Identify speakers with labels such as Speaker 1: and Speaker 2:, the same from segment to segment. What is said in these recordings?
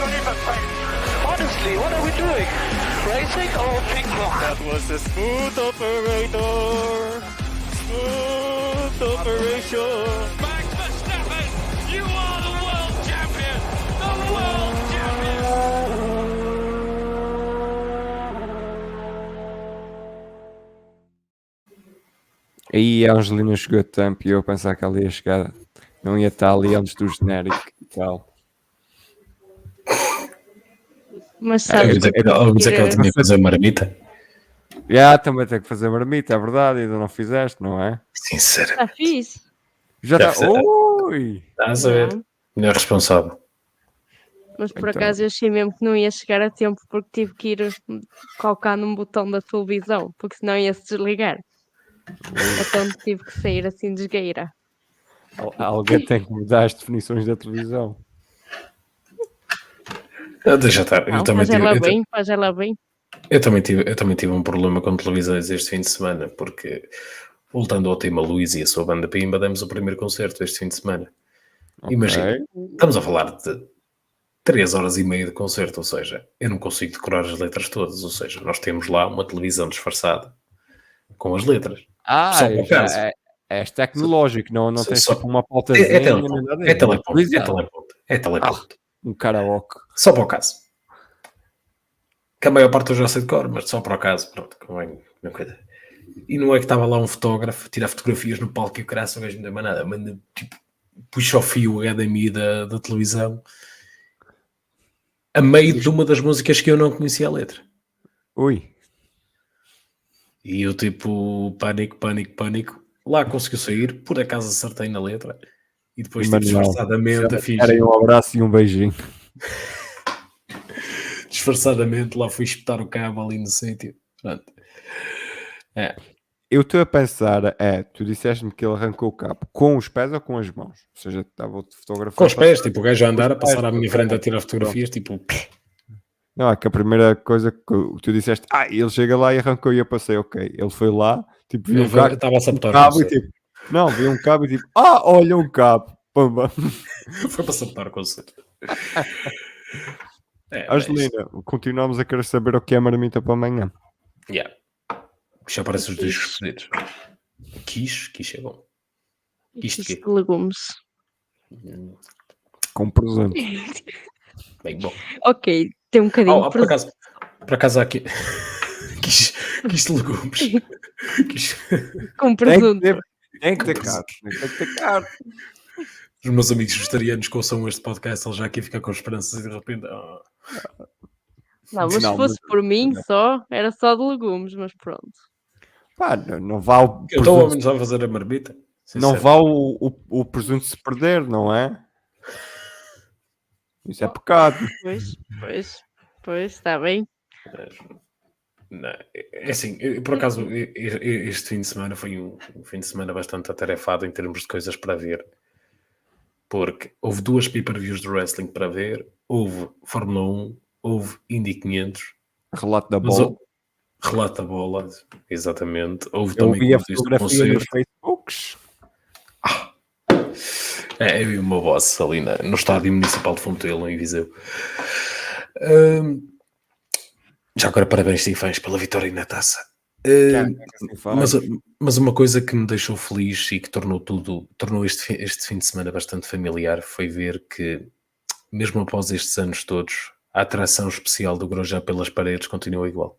Speaker 1: not even face. Honestly, what are we doing? Racing or ping pong?
Speaker 2: That was a smooth operator. Smooth operation.
Speaker 3: Max Verstappen, you are the world champion. The world champion.
Speaker 4: Aí a Angelina chegou a tempo e eu pensar que ela ia chegar, não ia estar ali antes do genérico e tal.
Speaker 5: Mas sabes que
Speaker 6: Vamos dizer que ela tinha que fazer uma marmita.
Speaker 4: Também tem que fazer marmita, é verdade, ainda não fizeste, não é?
Speaker 6: Sincero.
Speaker 5: está fixe.
Speaker 4: Já
Speaker 6: Deve
Speaker 4: está.
Speaker 6: ser.
Speaker 4: Ui!
Speaker 6: Estás a ver?
Speaker 5: Não.
Speaker 6: Melhor responsável.
Speaker 5: Mas por
Speaker 4: Então.
Speaker 5: acaso eu achei mesmo que não ia chegar a tempo porque tive que ir colocar num botão da televisão, porque senão ia-se desligar. Então tive que sair assim de esgueira.
Speaker 4: Alguém tem que mudar as definições da televisão.
Speaker 6: Deixa estar.
Speaker 5: Não, faz ela bem.
Speaker 6: Eu também tive um problema com televisões este fim de semana, porque, voltando ao tema Luís e a sua banda Pimba, demos o primeiro concerto este fim de semana.
Speaker 4: Ok.
Speaker 6: Imagina, estamos a falar de 3 horas e meia de concerto, ou seja, eu não consigo decorar as letras todas, ou seja, nós temos lá uma televisão disfarçada com as letras. Só por acaso.
Speaker 4: És tecnológico, não tens
Speaker 6: Só-
Speaker 4: tipo uma pautazinha.
Speaker 6: É teleponto. É teleponto.
Speaker 4: Um karaoke.
Speaker 6: Só para o caso. Que a maior parte eu já sei de cor, mas só para o caso. Pronto, convém. Não coisa. E não é que estava lá um fotógrafo, tirar fotografias no palco e o caraço, o gajo não deu mais nada. Manda, tipo, puxa o fio HDMI da televisão a meio de uma das músicas que eu não conhecia a letra.
Speaker 4: Ui.
Speaker 6: E eu tipo, pânico. Lá conseguiu sair, por acaso acertei na letra. E depois tipo, disfarçadamente a fingir.
Speaker 4: Querem um abraço e um beijinho.
Speaker 6: Disfarçadamente lá fui espetar o cabo ali no sítio. Pronto.
Speaker 4: Eu estou a pensar, tu disseste-me que ele arrancou o cabo com os pés ou com as mãos? Ou seja, estava o fotógrafo
Speaker 6: Com os pés, tipo, o gajo a andar,
Speaker 4: Com
Speaker 6: a
Speaker 4: os pés,
Speaker 6: passar à minha
Speaker 4: com os
Speaker 6: frente a
Speaker 4: pés.
Speaker 6: tirar fotografias, tipo...
Speaker 4: Não, é que a primeira coisa que tu disseste, ele chega lá e arrancou e eu passei, ok. Ele foi lá, tipo, viu
Speaker 6: Eu estava a sabotar o
Speaker 4: cabo e
Speaker 6: conceito.
Speaker 4: tipo, não, viu um cabo e tipo, olha um cabo. Pumba.
Speaker 6: Foi para sabotar o conceito.
Speaker 4: Angelina, continuamos a querer saber o que é marmita para amanhã.
Speaker 6: Yeah. Já aparecem os discos pedidos. Quiche é bom. Quiche de
Speaker 5: Isto
Speaker 6: quê?
Speaker 5: de legumes.
Speaker 4: Com presente.
Speaker 6: Bem bom.
Speaker 5: Ok, tem um bocadinho de
Speaker 6: Por acaso há aqui... quiche de legumes. Quiche...
Speaker 5: com presunto.
Speaker 4: Tem que ter carne. Tem que ter carne.
Speaker 6: Os meus amigos vegetarianos que ouçam este podcast, eles já aqui ficam com esperanças e de repente...
Speaker 5: Não, mas se
Speaker 4: Não,
Speaker 5: fosse
Speaker 4: mas-
Speaker 5: por mim só, era só de legumes, mas pronto.
Speaker 4: Pá, não vá o
Speaker 6: Eu estou ao
Speaker 4: presunto,
Speaker 6: menos a fazer a marmita.
Speaker 4: não
Speaker 6: Sincero.
Speaker 4: vá o presunto se perder, não é? Isso é pecado.
Speaker 5: Pois, está bem.
Speaker 6: Não, é assim, por acaso este fim de semana foi um fim de semana bastante atarefado em termos de coisas para ver, porque houve 2 pay-per-views de wrestling para ver, houve Fórmula 1, houve Indy 500,
Speaker 4: Relato da
Speaker 6: mas
Speaker 4: bola.
Speaker 6: Relata a bola, exatamente, houve
Speaker 4: Eu
Speaker 6: também
Speaker 4: vi a
Speaker 6: como disse,
Speaker 4: fotografia nos
Speaker 6: concerto.
Speaker 4: Facebooks.
Speaker 6: Eu e o meu boss ali no estádio municipal de Fontelo, em Viseu. Já agora parabéns, Sinfãs, pela vitória na taça. Mas uma coisa que me deixou feliz e que tornou este fim de semana bastante familiar foi ver que, mesmo após estes anos todos, a atração especial do Grosjean pelas paredes continua igual.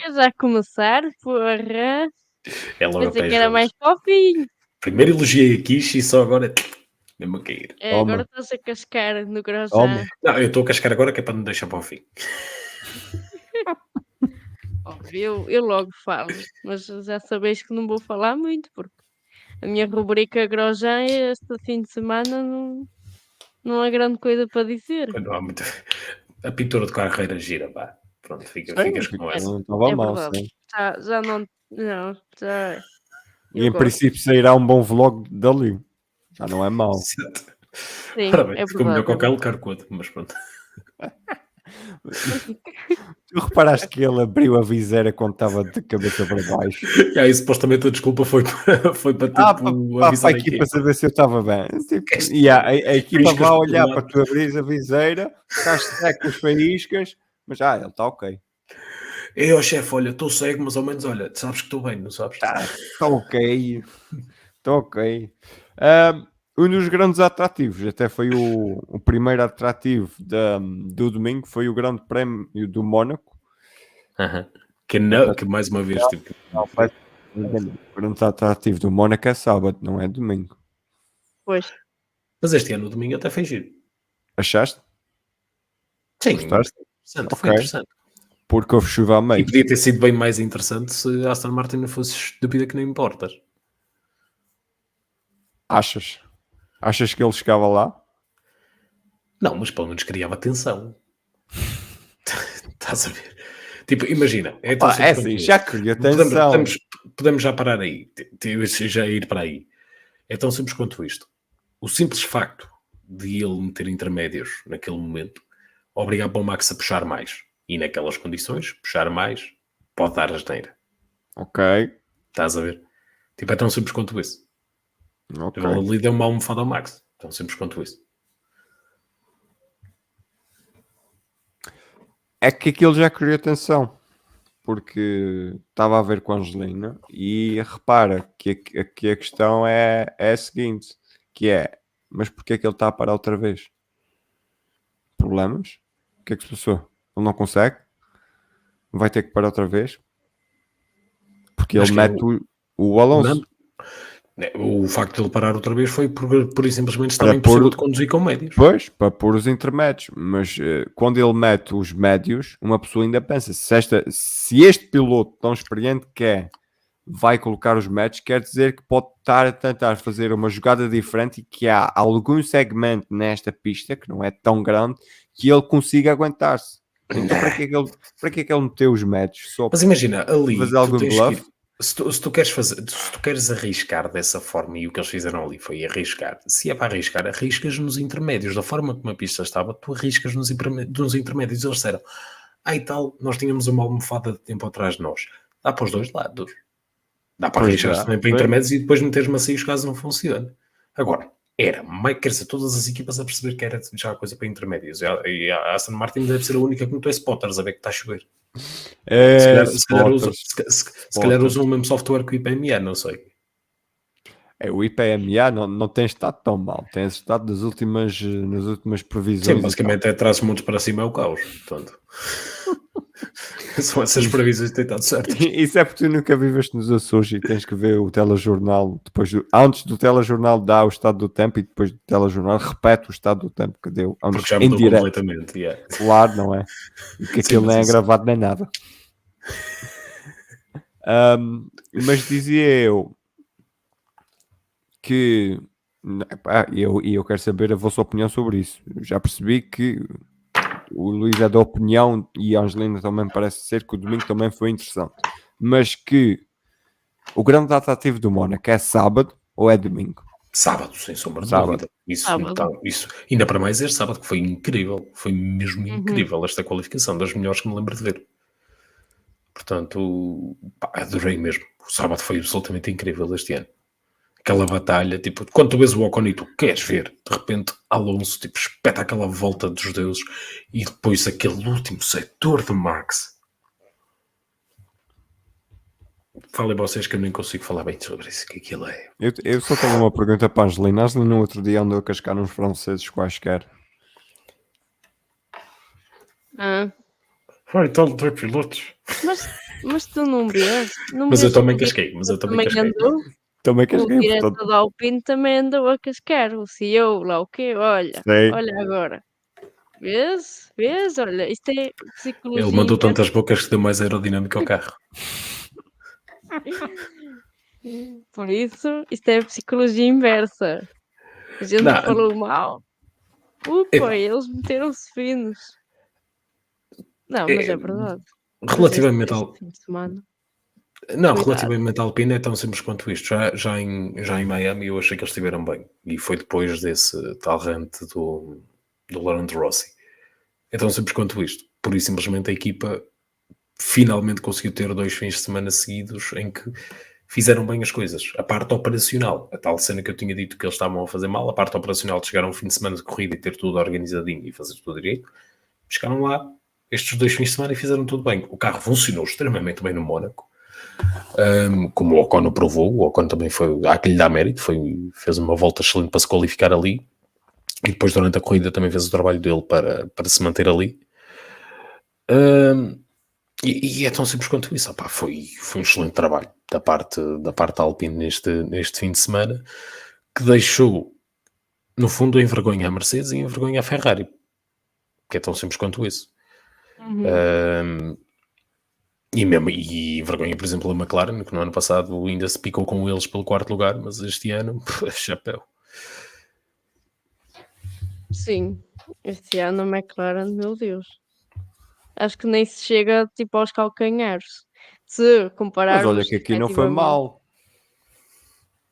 Speaker 5: Eu já começar, porra.
Speaker 6: É logo a
Speaker 5: Pensei
Speaker 6: pé
Speaker 5: que era
Speaker 6: juntos.
Speaker 5: mais fofinho.
Speaker 6: Primeiro elogiei a Kish e só agora mesmo a cair.
Speaker 4: Toma.
Speaker 5: Agora estás a cascar no
Speaker 4: Toma.
Speaker 5: Grosjean.
Speaker 6: Não, eu estou a cascar agora que é para não deixar para o fim.
Speaker 5: Óbvio, eu logo falo, mas já sabeis que não vou falar muito, porque a minha rubrica Grosjean este fim de semana não há grande coisa para dizer.
Speaker 6: Não há muito... A pintura de carreira gira, pá. Pronto, ficas com essa.
Speaker 4: Não estava mal,
Speaker 5: verdade.
Speaker 4: sim.
Speaker 5: Já não, já.
Speaker 4: E
Speaker 5: Eu
Speaker 4: em
Speaker 5: gosto.
Speaker 4: princípio sairá um bom vlog dali. Já não é mau.
Speaker 5: Sim,
Speaker 6: Parabéns,
Speaker 5: é
Speaker 6: ficou melhor
Speaker 5: verdade.
Speaker 6: que o Carlos Carcoto, mas pronto.
Speaker 4: Tu reparaste que ele abriu a viseira quando estava de cabeça para baixo?
Speaker 6: E aí, supostamente, a desculpa foi para tipo,
Speaker 4: Para
Speaker 6: avisar
Speaker 4: a equipa saber se eu estava bem. Tipo,
Speaker 6: Este-
Speaker 4: e a equipa
Speaker 6: faíscas
Speaker 4: vai
Speaker 6: por
Speaker 4: olhar
Speaker 6: lado.
Speaker 4: para tu abrir a viseira, ficaste cego com as faíscas, mas ele está ok.
Speaker 6: Eu, chefe, olha, estou cego, mas ao menos, olha, sabes que estou bem, não sabes?
Speaker 4: Está ok. Está ok. Um dos grandes atrativos, até foi o primeiro atrativo do domingo, foi o Grande Prémio do Mónaco.
Speaker 6: Aham. Que mais uma vez, tipo,
Speaker 4: O grande atrativo do Mónaco é sábado, não é domingo.
Speaker 5: Pois,
Speaker 6: mas este ano, no domingo, até foi giro.
Speaker 4: Achaste?
Speaker 6: Sim,
Speaker 4: Gostaste?
Speaker 6: interessante,
Speaker 4: Ok.
Speaker 6: foi interessante.
Speaker 4: Porque houve chuva a
Speaker 6: E
Speaker 4: meio.
Speaker 6: podia ter sido bem mais interessante se a Aston Martin não fosse estúpida que nem importas.
Speaker 4: Achas? Achas que ele chegava lá?
Speaker 6: Não, mas pelo menos criava tensão. Estás a ver? Tipo, imagina. É, tão
Speaker 4: Pá,
Speaker 6: simples
Speaker 4: é
Speaker 6: quanto
Speaker 4: assim,
Speaker 6: isto.
Speaker 4: já cria atenção.
Speaker 6: Podemos já parar aí. Já ir para aí. É tão simples quanto isto. O simples facto de ele meter intermédios naquele momento obrigava o Max a puxar mais. E naquelas condições, puxar mais pode dar asneira.
Speaker 4: Ok.
Speaker 6: Estás a ver? Tipo, é tão simples quanto isso.
Speaker 4: Ok.
Speaker 6: Ele ali deu uma almofada ao Max. Tão simples quanto isso.
Speaker 4: É que aquilo já criou atenção. Porque estava a ver com a Angelina e repara que a questão é a seguinte, que é, mas porquê é que ele está a parar outra vez? Problemas? O que é que se passou? Ele não consegue? Vai ter que parar outra vez? Porque
Speaker 6: Mas
Speaker 4: ele
Speaker 6: que é
Speaker 4: mete o Alonso.
Speaker 6: O facto de ele parar outra vez foi por e simplesmente estava
Speaker 4: Para
Speaker 6: impossível
Speaker 4: pôr-
Speaker 6: de conduzir com médios.
Speaker 4: Pois, para pôr os intermédios. Mas quando ele mete os médios, uma pessoa ainda pensa, se este piloto tão experiente que é, vai colocar os médios, quer dizer que pode estar a tentar fazer uma jogada diferente e que há algum segmento nesta pista, que não é tão grande, que ele consiga aguentar-se. Então para que é que ele meteu os médios? Só
Speaker 6: Mas imagina, ali
Speaker 4: fazer
Speaker 6: tu
Speaker 4: algum
Speaker 6: tens
Speaker 4: bluff?
Speaker 6: que ir, se tu queres fazer, se tu queres arriscar dessa forma, e o que eles fizeram ali foi arriscar, se é para arriscar, arriscas nos intermédios, da forma como a pista estava, tu arriscas nos intermédios. Eles disseram, e tal, nós tínhamos uma almofada de tempo atrás de nós, dá para os dois lados, dá para
Speaker 4: Pois
Speaker 6: arriscar
Speaker 4: dá,
Speaker 6: também para
Speaker 4: sim.
Speaker 6: intermédios e depois meteres macios caso não funcione. Agora, quer dizer, todas as equipas a perceber que era já coisa para intermédios, e a Aston Martin deve ser a única que metou spotters a ver que está a chover. Se calhar usam o mesmo software que o IPMA, não sei.
Speaker 4: O IPMA não tem estado tão mal, tem estado nas últimas previsões.
Speaker 6: Sim, basicamente é traz montes para cima é o caos. Portanto, são essas previsões que têm estado certas.
Speaker 4: Isso é porque tu nunca viveste nos Açores e tens que ver o telejornal antes do telejornal dá o estado do tempo e depois do telejornal repete o estado do tempo que deu
Speaker 6: Porque já
Speaker 4: em
Speaker 6: mudou
Speaker 4: direto.
Speaker 6: completamente. Yeah.
Speaker 4: Claro, não é? E que
Speaker 6: Sim,
Speaker 4: aquilo
Speaker 6: mas
Speaker 4: nem é
Speaker 6: isso-
Speaker 4: gravado nem nada. Mas dizia eu que eu quero saber a vossa opinião sobre isso. Eu já percebi que o Luís é da opinião e a Angelina também parece ser que o domingo também foi interessante, mas que o grande atrativo do Mónaco é sábado ou é domingo?
Speaker 6: Sábado, sem sombra de
Speaker 4: Sábado.
Speaker 6: dúvida. Isso,
Speaker 5: Sábado.
Speaker 6: então, isso, ainda para mais este sábado, que foi incrível. Foi mesmo incrível esta qualificação, das melhores que me lembro de ver. Portanto, adorei mesmo. O sábado foi absolutamente incrível este ano. Aquela batalha, tipo, quando tu vês o Ocon e tu queres ver, de repente Alonso, tipo, espeta aquela volta dos deuses e depois aquele último setor de Max. Falem vocês que eu nem consigo falar bem sobre isso, que aquilo é.
Speaker 4: Eu só tenho uma pergunta para a Angelina. A Angelina no outro dia andou a cascar uns franceses quaisquer.
Speaker 6: Então, dois pilotos.
Speaker 5: Mas tu não vês? Não
Speaker 6: Mas eu
Speaker 5: vês
Speaker 6: também
Speaker 5: que o
Speaker 6: casquei, mas eu também
Speaker 5: também
Speaker 6: casquei.
Speaker 5: andou?
Speaker 4: Também
Speaker 5: O
Speaker 4: casquei,
Speaker 5: diretor
Speaker 4: portanto.
Speaker 5: da Alpine também andou a cascar. O CEO lá, o quê? Olha,
Speaker 4: Sei.
Speaker 5: olha agora. Vês? Olha, isto é psicologia.
Speaker 6: Ele mandou tantas bocas que deu mais aerodinâmica ao carro.
Speaker 5: Por isso, isto é psicologia inversa. A gente
Speaker 6: Não.
Speaker 5: falou mal.
Speaker 6: Epá.
Speaker 5: Eles meteram-se finos. Não, mas é verdade.
Speaker 6: Relativamente
Speaker 5: Este
Speaker 6: ao.
Speaker 5: fim de semana.
Speaker 6: Não,
Speaker 5: Cuidado.
Speaker 6: relativamente à Alpine é tão simples quanto isto. Já em Miami eu achei que eles estiveram bem. E foi depois desse tal rant do Lawrence Rossi. É tão simples quanto isto. Por isso, simplesmente, a equipa finalmente conseguiu ter 2 fins de semana seguidos em que fizeram bem as coisas. A parte operacional, a tal cena que eu tinha dito que eles estavam a fazer mal, a parte operacional de chegar a um fim de semana de corrida e ter tudo organizadinho e fazer tudo direito, chegaram lá estes 2 fins de semana e fizeram tudo bem. O carro funcionou extremamente bem no Mónaco, como o Ocon provou. O Ocon também há que lhe dar mérito, fez uma volta excelente para se qualificar ali, e depois durante a corrida também fez o trabalho dele para se manter ali. E é tão simples quanto isso. Opá, foi um excelente trabalho da parte da Alpine neste fim de semana, que deixou, no fundo, em vergonha a Mercedes e em vergonha a Ferrari, que é tão simples quanto isso. E vergonha, por exemplo, a McLaren, que no ano passado ainda se picou com eles pelo 4º lugar, mas este ano, chapéu.
Speaker 5: Sim, este ano a McLaren, meu Deus. Acho que nem se chega tipo aos calcanhares. Se
Speaker 4: Mas
Speaker 5: compararmos
Speaker 4: olha que aqui não foi
Speaker 5: efetivamente.
Speaker 4: mal.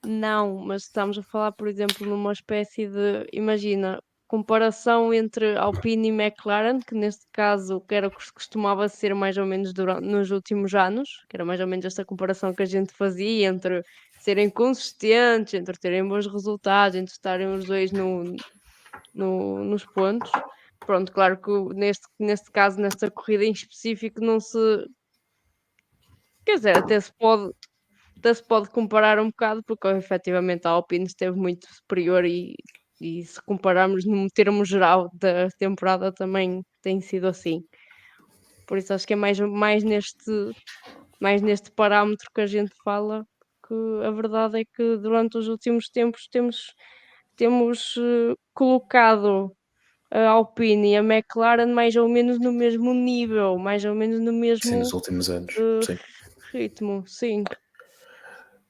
Speaker 5: Não, mas estamos a falar, por exemplo, numa espécie de, imagina, comparação entre Alpine e McLaren, que neste caso que era o que se costumava ser mais ou menos nos últimos anos, que era mais ou menos esta comparação que a gente fazia entre serem consistentes, entre terem bons resultados, entre estarem os dois nos pontos. Pronto, claro que neste caso, nesta corrida em específico, não se. Quer dizer, até se pode comparar um bocado, porque efetivamente a Alpine esteve muito superior e se compararmos num termo geral da temporada também tem sido assim. Por isso acho que é mais neste parâmetro que a gente fala, que a verdade é que durante os últimos tempos temos colocado a Alpine e a McLaren mais ou menos no mesmo nível, mais ou menos no
Speaker 6: Sim,
Speaker 5: mesmo
Speaker 6: nos últimos anos. Sim.
Speaker 5: ritmo, sim.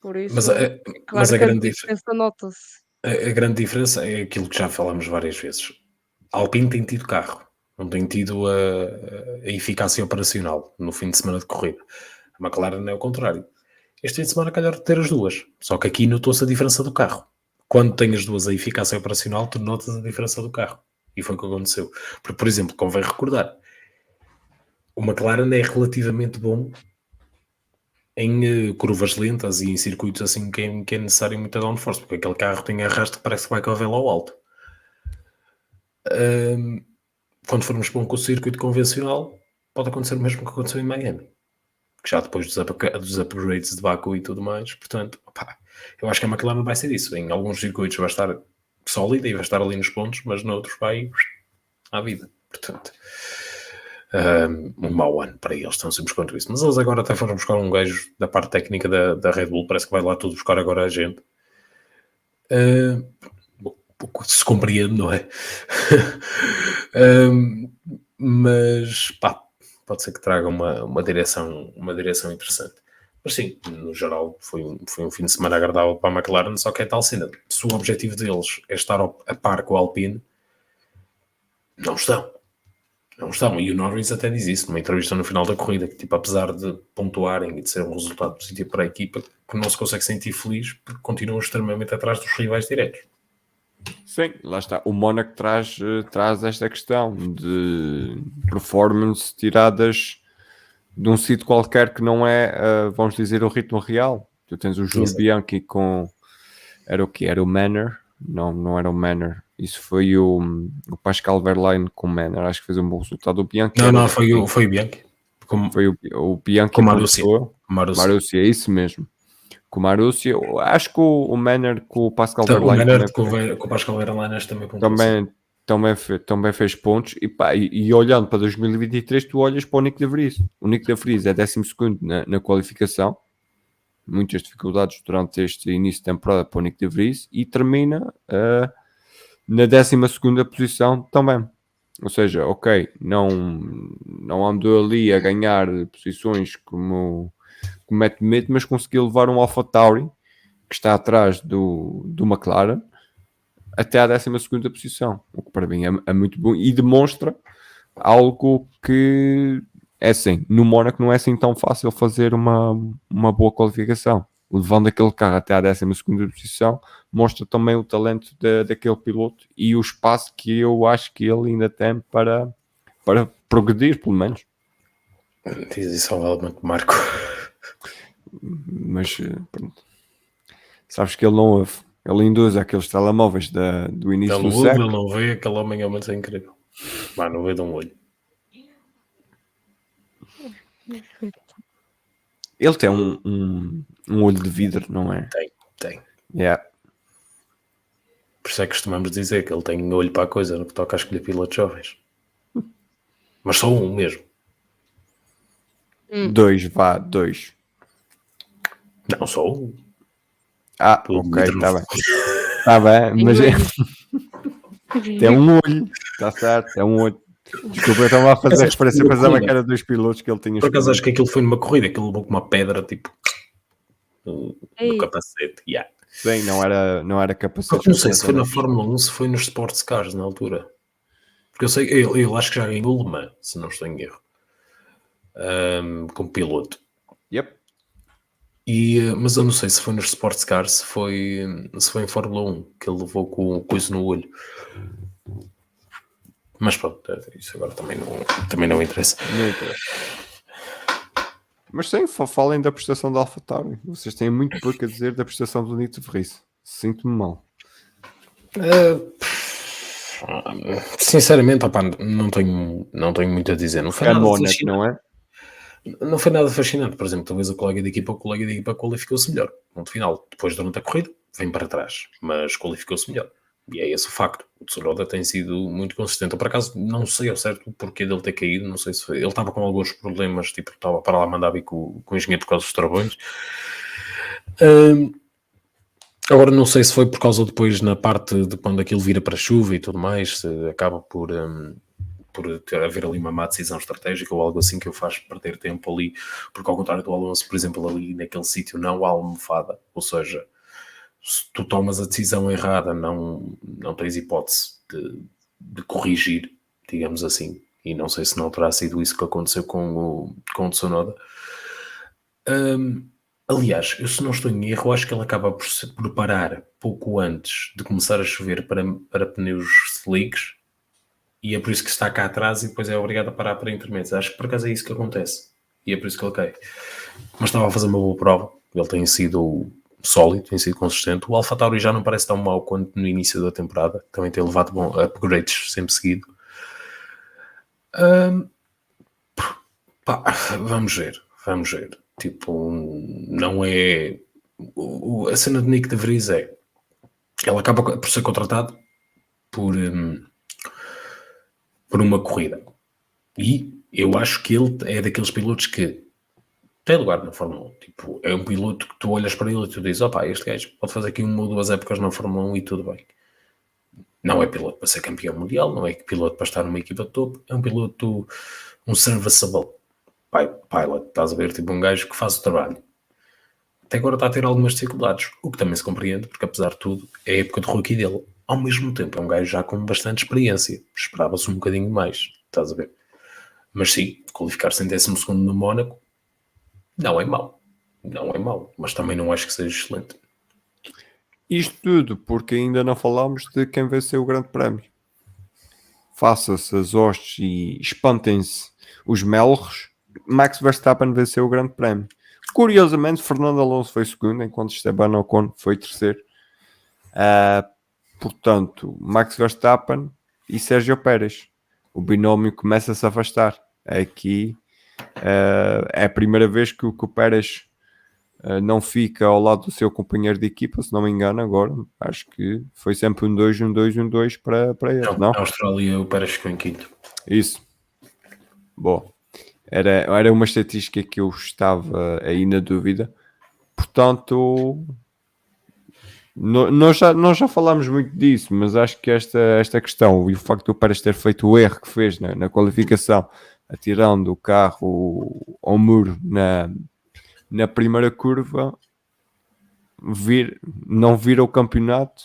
Speaker 5: Por
Speaker 6: Mas
Speaker 5: isso, é claro
Speaker 6: a
Speaker 5: que a
Speaker 6: grande
Speaker 5: diferença nota-se.
Speaker 6: A grande diferença é aquilo que já falamos várias vezes. A Alpine tem tido carro, não tem tido a eficácia operacional no fim de semana de corrida. A McLaren é o contrário. Este fim de semana calhar de ter as duas. Só que aqui notou-se a diferença do carro. Quando tem as duas a eficácia operacional, tu notas a diferença do carro. E foi o que aconteceu. Porque, por exemplo, convém recordar, o McLaren é relativamente bom em curvas lentas e em circuitos assim que é necessário muita downforce, porque aquele carro tem arrasto que parece que vai com a vela ao alto. Quando formos para um circuito convencional, pode acontecer o mesmo que aconteceu em Miami, que já depois dos upgrades de Baku e tudo mais. Portanto, eu acho que a McLaren vai ser isso. Em alguns circuitos vai estar sólida e vai estar ali nos pontos, mas noutros vai à vida. Portanto, um mau ano para eles, tão simples quanto isso. Mas eles agora até foram buscar um gajo da parte técnica da Red Bull, parece que vai lá tudo buscar agora a gente. Se compreende, não é? Mas pode ser que traga uma direção interessante. Mas sim, no geral foi um fim de semana agradável para a McLaren, só que é tal cena. Se o objetivo deles é estar a par com a Alpine, não estão. E o Norris até diz isso numa entrevista no final da corrida, que tipo, apesar de pontuarem e de ser um resultado positivo para a equipa, que não se consegue sentir feliz porque continuam extremamente atrás dos rivais diretos.
Speaker 4: Sim, lá está. O Mónaco traz esta questão de performance tiradas de um sítio qualquer que não é, vamos dizer, o ritmo real. Tu tens o Jules Bianchi com... Era o quê? Era o Manor? Não era o Manor. Isso foi o Pascal Wehrlein com o Manor. Acho que fez um bom resultado. O Bianchi...
Speaker 6: Não, foi o Bianchi.
Speaker 4: Foi o Bianchi
Speaker 6: com Marussia.
Speaker 4: É isso mesmo. Com o Marussia, acho que o Manor com o Pascal
Speaker 6: Wehrlein.
Speaker 4: O
Speaker 6: Manor com o Pascal Wehrlein
Speaker 4: também fez pontos. E olhando para 2023, tu olhas para o Nick de Vries. O Nick de Vries é 12º na qualificação. Muitas dificuldades durante este início de temporada para o Nick de Vries e termina na 12ª posição também. Ou seja, ok, não andou ali a ganhar posições como Matt Mead, mas conseguiu levar um AlphaTauri que está atrás do McLaren até à 12ª posição, o que para mim é muito bom e demonstra algo que é assim, no Mónaco não é assim tão fácil fazer uma boa qualificação. Levando aquele carro até à 12ª posição, mostra também o talento daquele piloto e o espaço que eu acho que ele ainda tem para para progredir, pelo menos.
Speaker 6: Diz isso ao Helmut Marko.
Speaker 4: Mas pronto. Sabes que ele não ouve. Ele induz aqueles telemóveis do início
Speaker 6: Ele
Speaker 4: do
Speaker 6: ouve,
Speaker 4: século.
Speaker 6: ele não vê, aquele homem é muito incrível. Mas não vê de um olho.
Speaker 4: Ele tem um olho de vidro, não é?
Speaker 6: Tem.
Speaker 4: Yeah.
Speaker 6: Por isso é que costumamos dizer que ele tem olho para a coisa no que toca a escolher pilotos jovens. Mas só um mesmo.
Speaker 4: 2.
Speaker 6: Não, só um.
Speaker 4: Ok,
Speaker 6: vidro
Speaker 4: está
Speaker 6: no
Speaker 4: bem. Está bem, mas
Speaker 5: Olho.
Speaker 4: tem um olho. Está certo, é um olho. Desculpa, eu estava a fazer
Speaker 6: Essa
Speaker 4: referência,
Speaker 6: loucura.
Speaker 4: pensava que era 2 pilotos que ele tinha
Speaker 6: Por acaso
Speaker 4: escolhido.
Speaker 6: acho que aquilo foi numa corrida, que ele levou com uma pedra, tipo, no
Speaker 5: Ei.
Speaker 6: capacete. Yeah.
Speaker 4: Sim, não era capacete.
Speaker 6: Só que não sei se foi na
Speaker 4: completamente.
Speaker 6: Fórmula 1, se foi nos Sports Cars na altura. Porque eu sei, ele acho que já ganhou Le Mans, se não estou em erro. Como piloto.
Speaker 4: Yep.
Speaker 6: Mas eu não sei se foi nos Sports Cars, se foi em Fórmula 1 que ele levou com coisa no olho. Mas pronto, isso agora também não interessa.
Speaker 4: Não interessa. Mas sim, falem da prestação da AlphaTauri. Vocês têm muito pouco a dizer da prestação do Nick de Vries. Sinto-me mal.
Speaker 6: Sinceramente, opá, não tenho muito a dizer. Não foi
Speaker 4: É
Speaker 6: nada
Speaker 4: Monet,
Speaker 6: fascinante.
Speaker 4: não é?
Speaker 6: Não foi nada fascinante. Por exemplo, talvez o colega de equipa qualificou-se melhor. Ponto final. Depois, durante a corrida, vem para trás. Mas qualificou-se melhor. E é esse o facto. O Tsunoda tem sido muito consistente. Eu, por acaso, não sei ao certo o porquê dele ter caído. Não sei se foi. Ele estava com alguns problemas, tipo, estava para lá mandar vir com o engenheiro por causa dos travões. Agora, não sei se foi por causa depois, na parte de quando aquilo vira para chuva e tudo mais, se acaba por haver ali uma má decisão estratégica ou algo assim que o faz perder tempo ali. Porque, ao contrário do Alonso, por exemplo, ali naquele sítio não há almofada. Ou seja, se tu tomas a decisão errada, não tens hipótese de corrigir, digamos assim. E não sei se não terá sido isso que aconteceu com o Tsunoda. Aliás, eu se não estou em erro, acho que ele acaba por se preparar pouco antes de começar a chover para pneus slicks, e é por isso que está cá atrás e depois é obrigado a parar para intermédios. Acho que por acaso é isso que acontece. E é por isso que ele cai. Mas estava a fazer uma boa prova. Ele tem sido sólido, tem sido consistente. O AlphaTauri já não parece tão mau quanto no início da temporada. Também tem levado upgrades sempre seguido. Vamos ver. Tipo, não é... A cena de Nick de Vries é... Ele acaba por ser contratado por uma corrida. E eu acho que ele é daqueles pilotos que tem lugar na Fórmula 1. Tipo, é um piloto que tu olhas para ele e tu dizes, este gajo pode fazer aqui 1 ou 2 épocas na Fórmula 1 e tudo bem. Não é piloto para ser campeão mundial, não é piloto para estar numa equipa de topo, é um piloto, um serviceable pilot, estás a ver? Tipo um gajo que faz o trabalho. Até agora está a ter algumas dificuldades, o que também se compreende, porque apesar de tudo, é a época de rookie dele. Ao mesmo tempo, é um gajo já com bastante experiência. Esperava-se um bocadinho mais, estás a ver? Mas sim, qualificar-se em 12º no Mónaco não é mau, mas também não acho que seja excelente.
Speaker 4: Isto tudo porque ainda não falámos de quem venceu o Grande Prémio. Faça-se as hostes e espantem-se os melros. Max Verstappen venceu o Grande Prémio. Curiosamente, Fernando Alonso foi segundo, enquanto Esteban Ocon foi terceiro. Portanto, Max Verstappen e Sérgio Pérez. O binómio começa a se afastar. Aqui é a primeira vez que o Pérez não fica ao lado do seu companheiro de equipa, se não me engano agora. Acho que foi sempre 1-2 para ele, não?
Speaker 6: Na Austrália o Pérez ficou em quinto.
Speaker 4: Isso. Bom. Era uma estatística que eu estava aí na dúvida. Portanto, nós já falámos muito disso, mas acho que esta questão e o facto do Pérez ter feito o erro que fez na qualificação, atirando o carro ao muro na primeira curva, não vira o campeonato,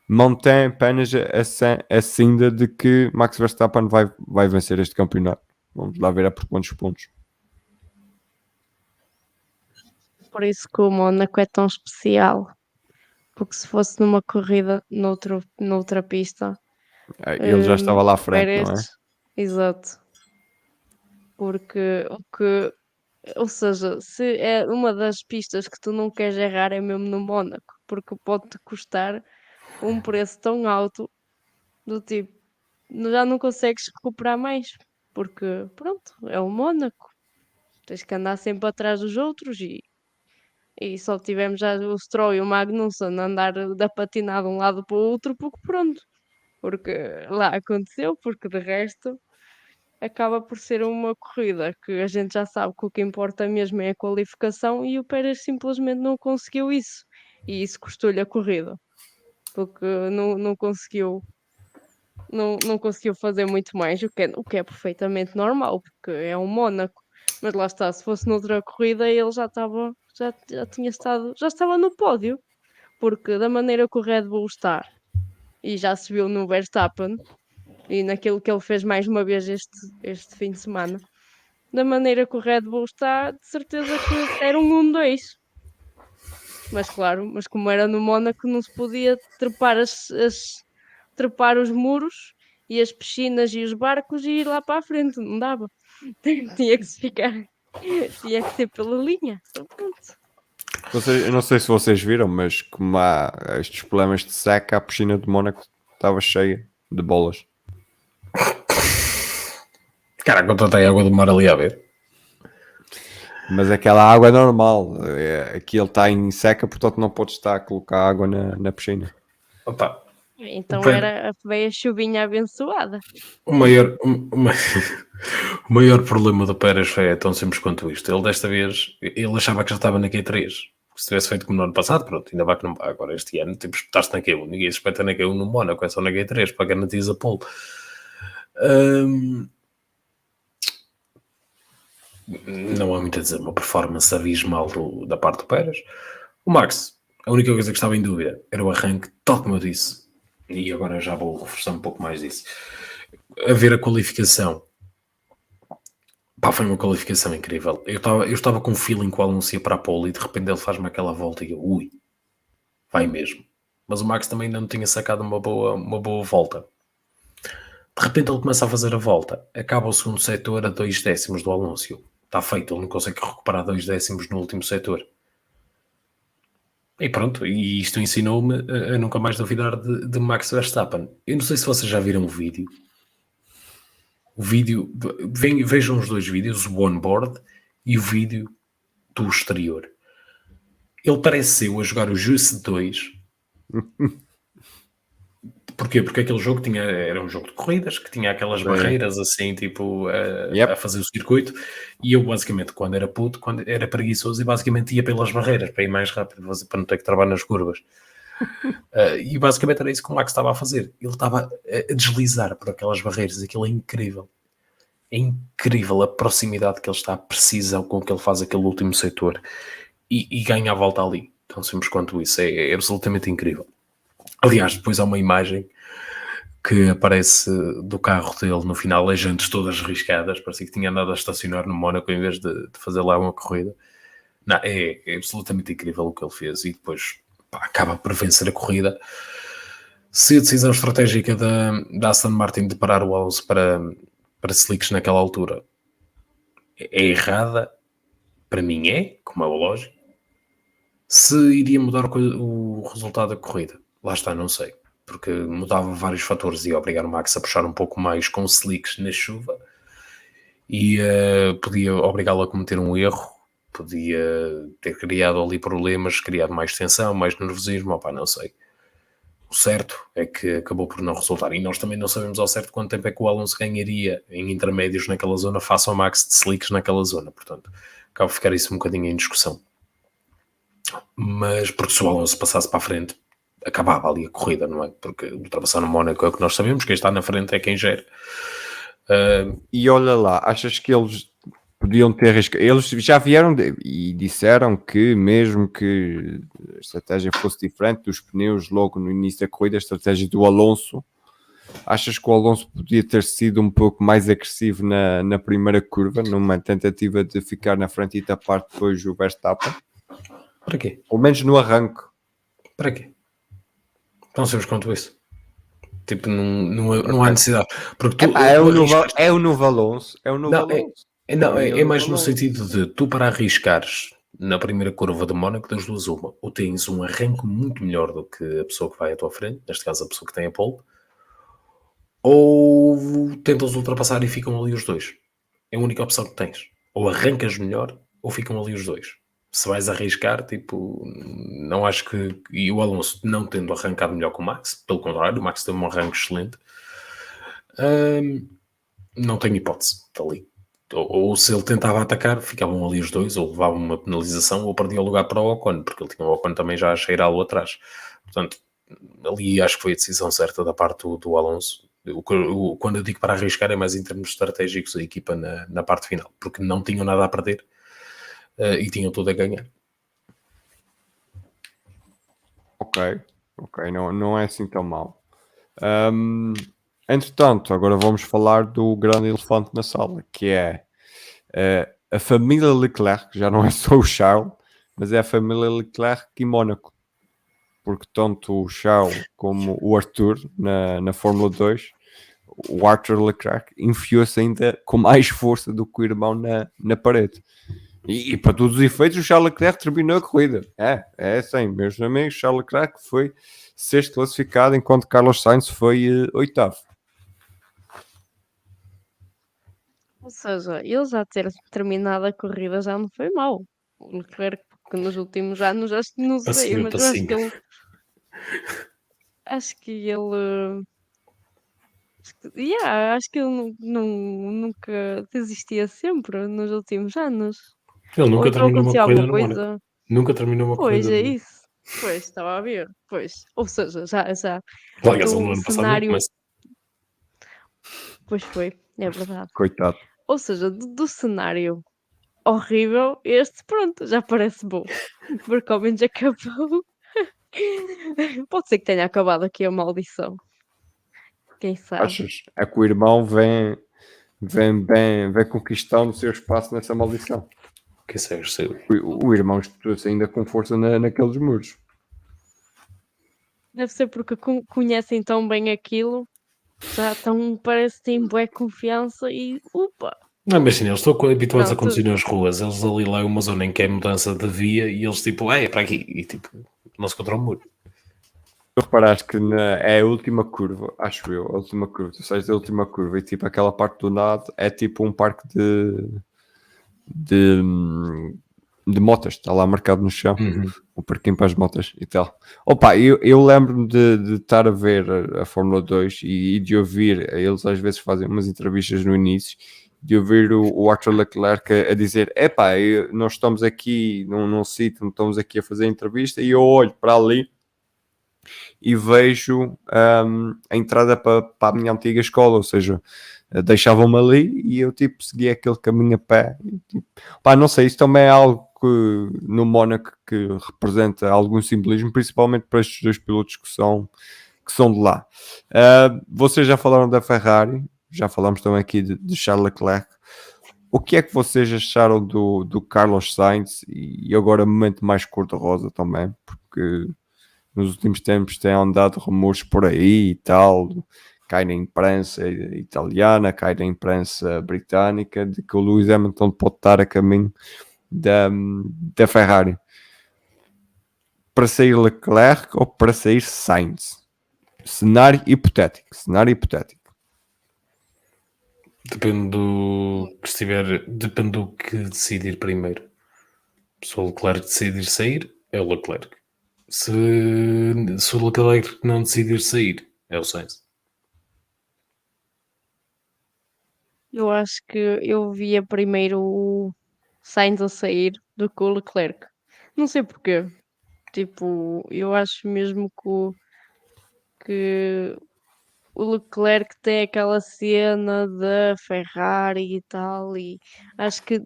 Speaker 4: mantém apenas a cinza de que Max Verstappen vai vencer este campeonato. Vamos lá ver por quantos pontos.
Speaker 5: Por isso que o Mónaco é tão especial. Porque se fosse numa corrida noutra pista,
Speaker 4: Ele já estava lá à frente,
Speaker 5: Pérez,
Speaker 4: não é?
Speaker 5: Exato. Porque ou seja, se é uma das pistas que tu não queres errar é mesmo no Mónaco, porque pode-te custar um preço tão alto do tipo, já não consegues recuperar mais, porque pronto, é o Mónaco, tens que andar sempre atrás dos outros e só tivemos já o Stroll e o Magnussen a andar da patinada de um lado para o outro, porque pronto, porque lá aconteceu, porque de resto acaba por ser uma corrida que a gente já sabe que o que importa mesmo é a qualificação e o Pérez simplesmente não conseguiu isso. E isso custou-lhe a corrida, porque não conseguiu. Não conseguiu fazer muito mais, o que é perfeitamente normal, porque é um Mónaco. Mas lá está, se fosse noutra corrida, ele já tinha estado, já estava no pódio, porque da maneira que o Red Bull está, e já se viu no Verstappen, e naquilo que ele fez mais uma vez este fim de semana, da maneira que o Red Bull está, de certeza que era um 1-2. Mas claro, mas como era no Mónaco, não se podia trepar os muros e as piscinas e os barcos e ir lá para a frente, não dava. Tinha que se ficar, tinha que ser pela linha. Então, pronto.
Speaker 4: Eu não sei se vocês viram, mas como há estes problemas de seca, a piscina de Mónaco estava cheia de bolas.
Speaker 6: Cara, quando tem água do mar ali a ver.
Speaker 4: Mas aquela água é normal. Aqui ele está em seca, portanto não pode estar a colocar água na piscina.
Speaker 6: Opa,
Speaker 5: Então
Speaker 6: Bem.
Speaker 5: era a chuvinha abençoada.
Speaker 6: o maior, o maior problema do Pérez foi tão simples quanto isto. Ele desta vez, ele achava que já estava na Q3. Se tivesse feito como no ano passado, pronto, ainda vai que não vai. Agora este ano, tipo, espetaste na Q1. Ninguém espeta na Q1 no Mónaco, é só na Q3 para garantir a pole. Não há muito a dizer, uma performance abismal da parte do Pérez. O Max, a única coisa que estava em dúvida era o arranque, tal como eu disse, e agora já vou reforçar um pouco mais disso. A ver a qualificação, pá, foi uma qualificação incrível. Eu estava com um feeling que o Alonso ia para a pole e de repente ele faz-me aquela volta e eu, ui, vai mesmo. Mas o Max também ainda não tinha sacado uma boa volta. De repente ele começa a fazer a volta, acaba o segundo setor a 2 décimos do Alonso. Está feito, ele não consegue recuperar 2 décimos no último setor. E pronto, e isto ensinou-me a nunca mais duvidar de Max Verstappen. Eu não sei se vocês já viram o vídeo. Vejam os dois vídeos, o on-board e o vídeo do exterior. Ele parece ser a jogar o Juice 2. Porquê? Porque aquele jogo era um jogo de corridas que tinha aquelas barreiras assim, tipo, a fazer o circuito, e eu basicamente, quando era puto, quando era preguiçoso, e basicamente ia pelas barreiras para ir mais rápido, para não ter que travar nas curvas. E basicamente era isso que o Max estava a fazer. Ele estava a deslizar por aquelas barreiras. Aquilo é incrível. É incrível a proximidade que ele está, a precisão com que ele faz aquele último setor e ganha a volta ali. Tão simples quanto isso. É absolutamente incrível. Aliás, depois há uma imagem que aparece do carro dele no final, as jantes todas riscadas, parecia que tinha andado a estacionar no Mónaco em vez de fazer lá uma corrida. Não, é absolutamente incrível o que ele fez e depois acaba por vencer a corrida. Se a decisão estratégica da Aston Martin de parar o Alonso para slicks naquela altura é errada, para mim como é lógico. Se iria mudar o resultado da corrida, lá está, não sei, porque mudava vários fatores e ia obrigar o Max a puxar um pouco mais com slicks na chuva e podia obrigá-lo a cometer um erro, podia ter criado ali problemas, criado mais tensão, mais nervosismo, não sei. O certo é que acabou por não resultar. E nós também não sabemos ao certo quanto tempo é que o Alonso ganharia em intermédios naquela zona face ao Max de slicks naquela zona. Portanto, acaba de ficar isso um bocadinho em discussão. Mas porque se o Alonso passasse para a frente, acabava ali a corrida, não é? Porque ultrapassar no Mónaco é o que nós sabemos, quem está na frente é quem gera.
Speaker 4: E olha lá, achas que eles podiam ter arriscado? Eles já vieram e disseram que mesmo que a estratégia fosse diferente dos pneus logo no início da corrida, a estratégia do Alonso, achas que o Alonso podia ter sido um pouco mais agressivo na primeira curva, numa tentativa de ficar na frente e tapar depois o Verstappen?
Speaker 6: Para quê?
Speaker 4: Pelo menos no arranque.
Speaker 6: Para quê? Não sabemos quanto isso. Tipo, não há necessidade. Porque tu,
Speaker 4: Epá, é
Speaker 6: tu
Speaker 4: o novo,
Speaker 6: arriscaste.
Speaker 4: é o novo Alonso. É o novo
Speaker 6: Não,
Speaker 4: Alonso.
Speaker 6: não,
Speaker 4: Para mim
Speaker 6: é
Speaker 4: o novo
Speaker 6: mais no
Speaker 4: Alonso.
Speaker 6: sentido de tu para arriscares na primeira curva de Mónaco, das duas uma, ou tens um arranque muito melhor do que a pessoa que vai à tua frente, neste caso a pessoa que tem a pole, ou tentas ultrapassar e ficam ali os dois. É a única opção que tens. Ou arrancas melhor, ou ficam ali os dois. Se vais arriscar, tipo, não acho que. E o Alonso não tendo arrancado melhor que o Max, pelo contrário, o Max teve um arranque excelente. Não tem hipótese, está ali. Ou se ele tentava atacar, ficavam ali os dois, ou levavam uma penalização, ou perdia o lugar para o Ocon, porque ele tinha o Ocon também já a cheirá-lo atrás. Portanto, ali acho que foi a decisão certa da parte do Alonso. Quando eu digo para arriscar, é mais em termos estratégicos a equipa na parte final, porque não tinham nada a perder e tinham tudo a ganhar.
Speaker 4: Ok, não é assim tão mal. Entretanto, agora vamos falar do grande elefante na sala, que é a família Leclerc, que já não é só o Charles, mas é a família Leclerc e Mónaco. Porque tanto o Charles como o Arthur na Fórmula 2, o Arthur Leclerc enfiou-se ainda com mais força do que o irmão na parede. E para todos os efeitos, o Charles Leclerc terminou a corrida. É assim, meus amigos, Charles Leclerc foi sexto classificado, enquanto Carlos Sainz foi oitavo.
Speaker 5: Ou seja, ele já ter terminado a corrida já não foi mau. O Leclerc, porque nos últimos anos, acho que não sei,
Speaker 6: Passinho,
Speaker 5: mas eu acho
Speaker 6: passinho.
Speaker 5: que ele. Acho que ele. Acho que ele nunca desistia sempre nos últimos anos.
Speaker 6: Ele
Speaker 5: Ou
Speaker 6: nunca
Speaker 5: então
Speaker 6: terminou uma
Speaker 5: acontecia
Speaker 6: corrida
Speaker 5: alguma
Speaker 6: no Mónaco.
Speaker 5: coisa.
Speaker 6: Nunca terminou uma
Speaker 5: Pois,
Speaker 6: corrida
Speaker 5: é
Speaker 6: no
Speaker 5: isso. Pois, estava a ver. Pois. Ou seja, já.
Speaker 6: Aliás, ele no
Speaker 5: Do
Speaker 6: ano passado não
Speaker 5: cenário.
Speaker 6: começa.
Speaker 5: Pois foi, é verdade.
Speaker 4: Coitado.
Speaker 5: Ou seja, do cenário horrível, este, pronto, já parece bom. Porque ao menos acabou. Pode ser que tenha acabado aqui a maldição. Quem sabe?
Speaker 4: Achas? É que o irmão vem conquistando o seu espaço nessa maldição.
Speaker 6: Quem sabe, sei.
Speaker 4: O irmão espetou-se ainda com força naqueles muros.
Speaker 5: Deve ser porque conhecem tão bem aquilo, já tão, parece que têm bué confiança e upa!
Speaker 6: Não, imagina, eles estão habituados
Speaker 5: Não,
Speaker 6: a conduzir nas ruas, eles ali lá é uma zona em que é mudança de via e eles tipo, é para aqui, e tipo, não se contra o muro.
Speaker 4: Tu reparaste que é a última curva, acho eu, a última curva, tu sais da última curva e tipo aquela parte do nada é tipo um parque de motas, está lá marcado no chão, o parquinho para as motas e tal. Opa, eu lembro-me de estar a ver a Fórmula 2 e de ouvir, eles às vezes fazem umas entrevistas no início, de ouvir o Arthur Leclerc a dizer, epá, nós estamos aqui num sítio, estamos aqui a fazer entrevista e eu olho para ali e vejo a entrada para a minha antiga escola, ou seja, deixavam-me ali e eu tipo seguia aquele caminho a pé. E, tipo, pá, não sei, isso também é algo que no Mónaco que representa algum simbolismo, principalmente para estes dois pilotos que são de lá. Vocês já falaram da Ferrari, já falamos também aqui de Charles Leclerc. O que é que vocês acharam do Carlos Sainz e agora momento mais cor-de-rosa também, porque nos últimos tempos têm andado rumores por aí e tal, cai na imprensa italiana, cai na imprensa britânica, de que o Lewis Hamilton pode estar a caminho da Ferrari. Para sair Leclerc ou para sair Sainz? Cenário hipotético.
Speaker 6: Depende do que decidir primeiro. Se o Leclerc decidir sair, é o Leclerc. Se o Leclerc não decidir sair, é o Sainz.
Speaker 5: Eu acho que eu via primeiro o Sainz a sair do que o Leclerc. Não sei porquê. Tipo, eu acho mesmo que o Leclerc tem aquela cena da Ferrari e tal, e acho que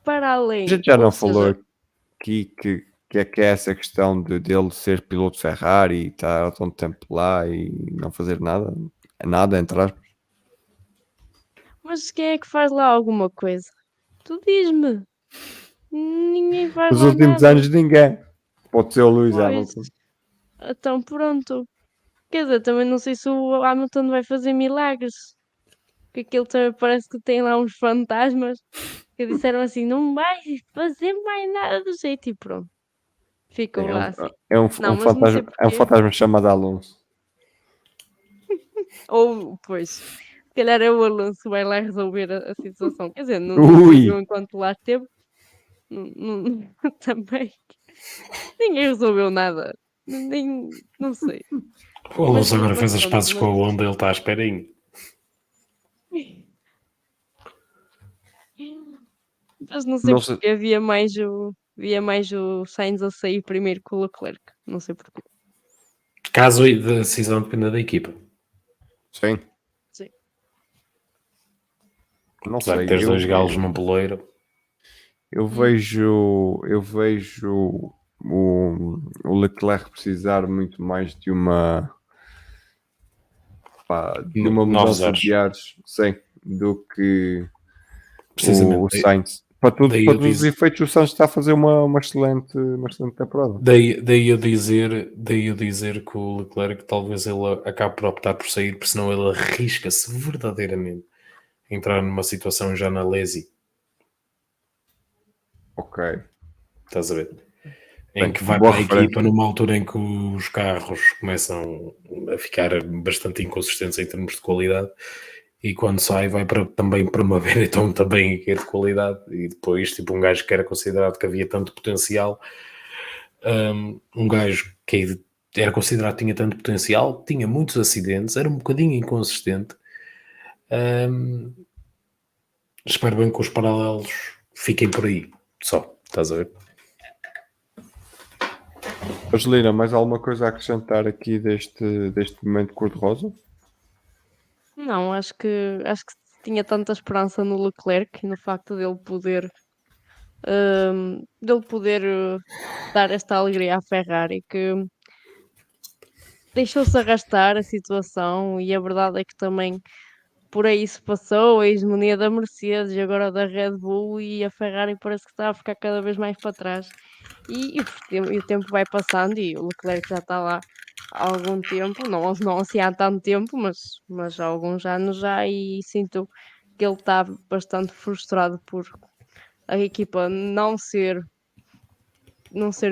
Speaker 5: para
Speaker 4: A
Speaker 5: além,
Speaker 4: gente já
Speaker 5: ou
Speaker 4: não falou
Speaker 5: seja,
Speaker 4: aqui que é essa questão dele ser piloto Ferrari e estar há tanto tempo lá e não fazer nada, entre aspas.
Speaker 5: mas quem é que faz lá alguma coisa? Tu diz-me. Ninguém faz
Speaker 4: Nos
Speaker 5: lá
Speaker 4: últimos
Speaker 5: nada.
Speaker 4: anos ninguém. Pode ser o Lewis
Speaker 5: Pois,
Speaker 4: Hamilton.
Speaker 5: então pronto. Quer dizer, também não sei se o Hamilton vai fazer milagres. Porque aquilo também parece que tem lá uns fantasmas que disseram assim: não vai fazer mais nada do jeito. E pronto, ficam lá assim. Não, mas não sei
Speaker 4: é um
Speaker 5: porquê.
Speaker 4: fantasma chamado Alonso.
Speaker 5: Ou, pois, se calhar é o Alonso que vai lá resolver a situação. Quer dizer, não
Speaker 4: Ui!
Speaker 5: viu enquanto lá esteve. Também. Ninguém resolveu nada. Nem, não sei.
Speaker 6: O Alonso agora
Speaker 5: mas
Speaker 6: fez as
Speaker 5: pronto,
Speaker 6: pazes com a Honda, ele está à esperinha.
Speaker 5: Mas não sei
Speaker 4: Não sei-
Speaker 5: porque via mais o Sainz a sair primeiro com o Leclerc. Não sei porquê.
Speaker 6: Caso a decisão dependa da equipa.
Speaker 4: Sim.
Speaker 5: Sim.
Speaker 4: Não
Speaker 6: Apesar de
Speaker 4: sei.
Speaker 6: teres dois galos num poleiro.
Speaker 4: Eu vejo o Leclerc precisar muito mais de uma de uma
Speaker 6: Novos
Speaker 4: mudança
Speaker 6: ares.
Speaker 4: de ares, sim, do que
Speaker 6: Precisamente.
Speaker 4: o Sainz. Para todos
Speaker 6: daí eu
Speaker 4: os
Speaker 6: disse-
Speaker 4: efeitos, o Sainz está a fazer uma excelente temporada.
Speaker 6: Daí eu dizer que o Leclerc talvez ele acabe por optar por sair, porque senão ele arrisca-se verdadeiramente a entrar numa situação já na lazy.
Speaker 4: Ok.
Speaker 6: Estás a ver?
Speaker 4: Bem,
Speaker 6: Em que vai
Speaker 4: boa
Speaker 6: para a
Speaker 4: referência.
Speaker 6: equipa numa altura em que os carros começam a ficar bastante inconsistentes em termos de qualidade, e quando sai vai também para uma Benetton também que é de qualidade, e depois tipo um gajo que era considerado que havia tanto potencial, um gajo que era considerado que tinha tanto potencial, tinha muitos acidentes, era um bocadinho inconsistente. Espero bem que os paralelos fiquem por aí, só, estás a ver?
Speaker 4: Angelina, mais alguma coisa a acrescentar aqui deste momento cor-de-rosa?
Speaker 5: Não, acho que tinha tanta esperança no Leclerc e no facto dele poder dar esta alegria à Ferrari, que deixou-se arrastar a situação e a verdade é que também por aí se passou a hegemonia da Mercedes e agora da Red Bull, e a Ferrari parece que está a ficar cada vez mais para trás. E o tempo vai passando e o Leclerc já está lá há algum tempo, não assim há tanto tempo, mas há alguns anos já, e sinto que ele está bastante frustrado por a equipa não ser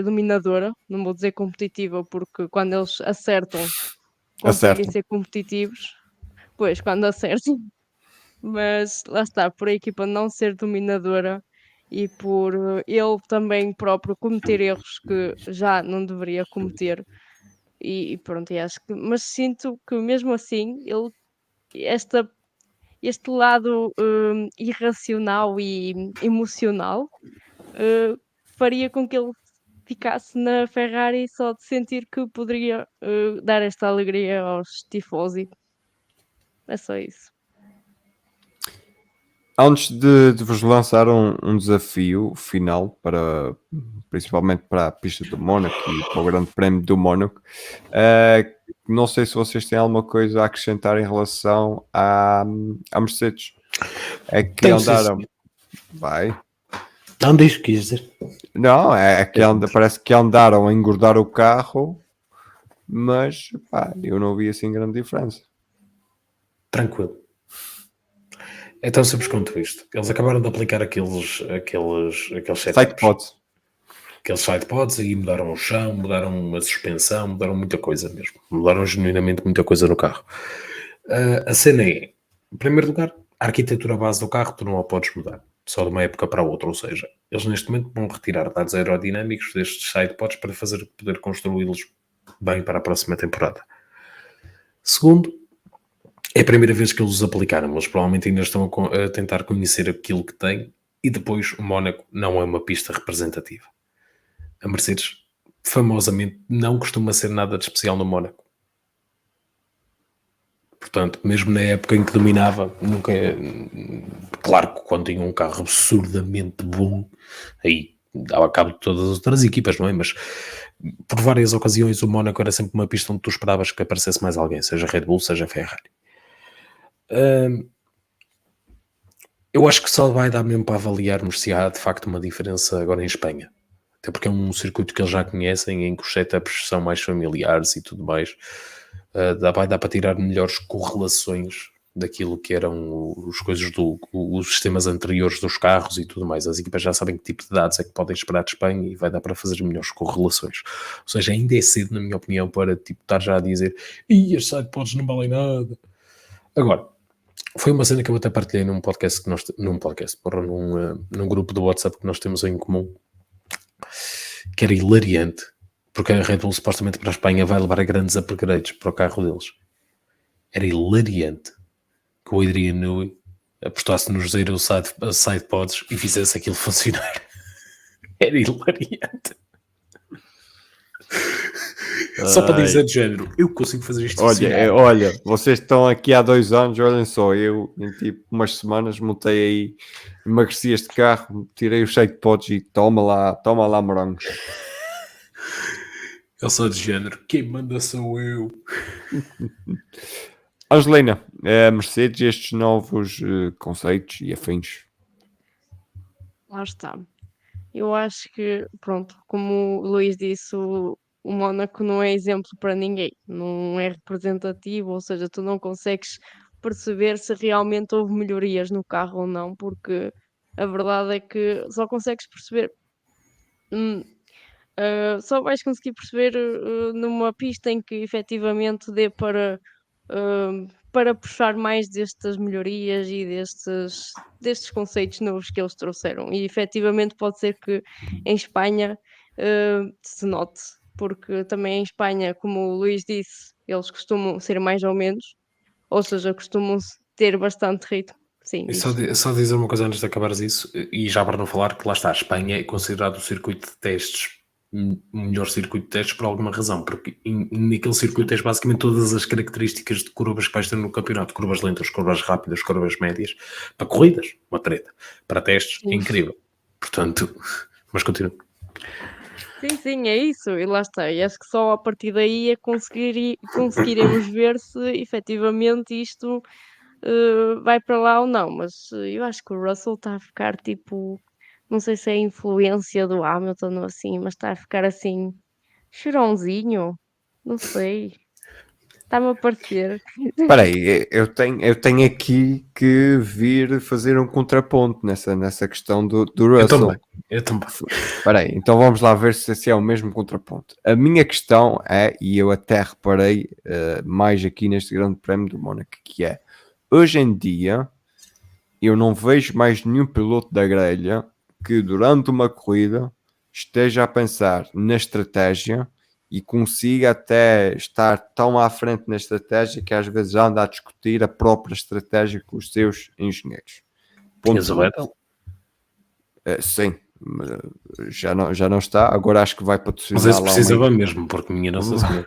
Speaker 5: dominadora, não vou dizer competitiva, porque quando eles acertam conseguem
Speaker 4: Acertam.
Speaker 5: ser competitivos, pois quando acertam, mas lá está, por a equipa não ser dominadora e por ele também próprio cometer erros que já não deveria cometer. E pronto, mas sinto que mesmo assim esta, este lado irracional e emocional faria com que ele ficasse na Ferrari só de sentir que poderia dar esta alegria aos tifosi. É só isso.
Speaker 4: Antes de vos lançar um desafio final, principalmente para a pista do Mónaco e para o Grande Prémio do Mónaco, não sei se vocês têm alguma coisa a acrescentar em relação à Mercedes. É que
Speaker 6: Tenho,
Speaker 4: andaram.
Speaker 6: sim.
Speaker 4: Vai.
Speaker 6: Não diz o que quis dizer.
Speaker 4: Não, é que parece que andaram a engordar o carro, mas pá, eu não vi assim grande diferença.
Speaker 6: Tranquilo. É tão simples quanto isto. Eles acabaram de aplicar aqueles setups, aqueles sidepods, e mudaram o chão, mudaram a suspensão, mudaram muita coisa mesmo. Mudaram genuinamente muita coisa no carro. A cena é, em primeiro lugar, a arquitetura base do carro tu não a podes mudar, só de uma época para a outra. Ou seja, eles neste momento vão retirar dados aerodinâmicos destes sidepods para poder construí-los bem para a próxima temporada. Segundo, é a primeira vez que eles os aplicaram, eles provavelmente ainda estão a tentar conhecer aquilo que têm, e depois o Mónaco não é uma pista representativa. A Mercedes, famosamente, não costuma ser nada de especial no Mónaco. Portanto, mesmo na época em que dominava, nunca é... Claro que quando tinha um carro absurdamente bom, aí dava cabo de todas as outras equipas, não é? Mas por várias ocasiões o Mónaco era sempre uma pista onde tu esperavas que aparecesse mais alguém, seja Red Bull, seja Ferrari. Eu acho que só vai dar mesmo para avaliarmos se há de facto uma diferença agora em Espanha, até porque é um circuito que eles já conhecem, em que os setups são mais familiares e tudo mais. Vai dar para tirar melhores correlações daquilo que eram os sistemas anteriores dos carros e tudo mais. As equipas já sabem que tipo de dados é que podem esperar de Espanha e vai dar para fazer melhores correlações. Ou seja, ainda é cedo, na minha opinião, para tipo, estar já a dizer as sidepods não valem nada. Agora, foi uma cena que eu até partilhei num podcast, num grupo do WhatsApp que nós temos em comum, que era hilariante, porque a Red Bull supostamente para a Espanha vai levar a grandes upgrades para o carro deles. Era hilariante que o Adrian Newey apostasse nos zero sidepods e fizesse aquilo funcionar. Era hilariante. Só para dizer de género, eu consigo fazer isto funcionar.
Speaker 4: Olha, vocês estão aqui há 2 anos, olhem só, eu em tipo umas semanas montei aí, emagreci este carro, tirei os sidepods e toma lá morangos.
Speaker 6: Eu sou de género, quem manda sou eu.
Speaker 4: Angelina, a Mercedes, estes novos conceitos e afins.
Speaker 5: Lá está. Eu acho que, pronto, como o Luís disse, o Mónaco não é exemplo para ninguém, não é representativo, ou seja, tu não consegues perceber se realmente houve melhorias no carro ou não, porque a verdade é que só consegues perceber, só vais conseguir perceber numa pista em que efetivamente dê para puxar mais destas melhorias e destes conceitos novos que eles trouxeram. E efetivamente pode ser que em Espanha se note, porque também em Espanha, como o Luís disse, eles costumam ser mais ou menos, ou seja, costumam ter bastante ritmo. Sim,
Speaker 6: E
Speaker 5: diz.
Speaker 6: só dizer uma coisa antes de acabares isso, e já para não falar que lá está, a Espanha é considerado o circuito de testes, o melhor circuito de testes por alguma razão, porque naquele circuito tens basicamente todas as características de curvas que vais ter no campeonato, curvas lentas, curvas rápidas, curvas médias, para corridas, uma treta, para testes, é incrível. Portanto, mas continua.
Speaker 5: Sim, é isso, e lá está. E acho que só a partir daí é conseguiremos ver se efetivamente isto vai para lá ou não. Mas eu acho que o Russell está a ficar tipo, não sei se é a influência do Hamilton ou assim, mas está a ficar assim, chorãozinho, não sei, está-me a parecer.
Speaker 4: Espera aí, eu tenho aqui que vir fazer um contraponto nessa questão do Russell.
Speaker 6: Eu também.
Speaker 4: Espera aí, então vamos lá ver se é o mesmo contraponto. A minha questão é, e eu até reparei mais aqui neste grande prémio do Mónaco, que é, hoje em dia, eu não vejo mais nenhum piloto da grelha que durante uma corrida esteja a pensar na estratégia e consiga até estar tão à frente na estratégia que às vezes anda a discutir a própria estratégia com os seus engenheiros.
Speaker 6: Tens o Vettel?
Speaker 4: Sim, já não está. Agora acho que vai patrocinar.
Speaker 6: Mas esse
Speaker 4: lá
Speaker 6: precisava mesmo, porque minha Nossa Senhora.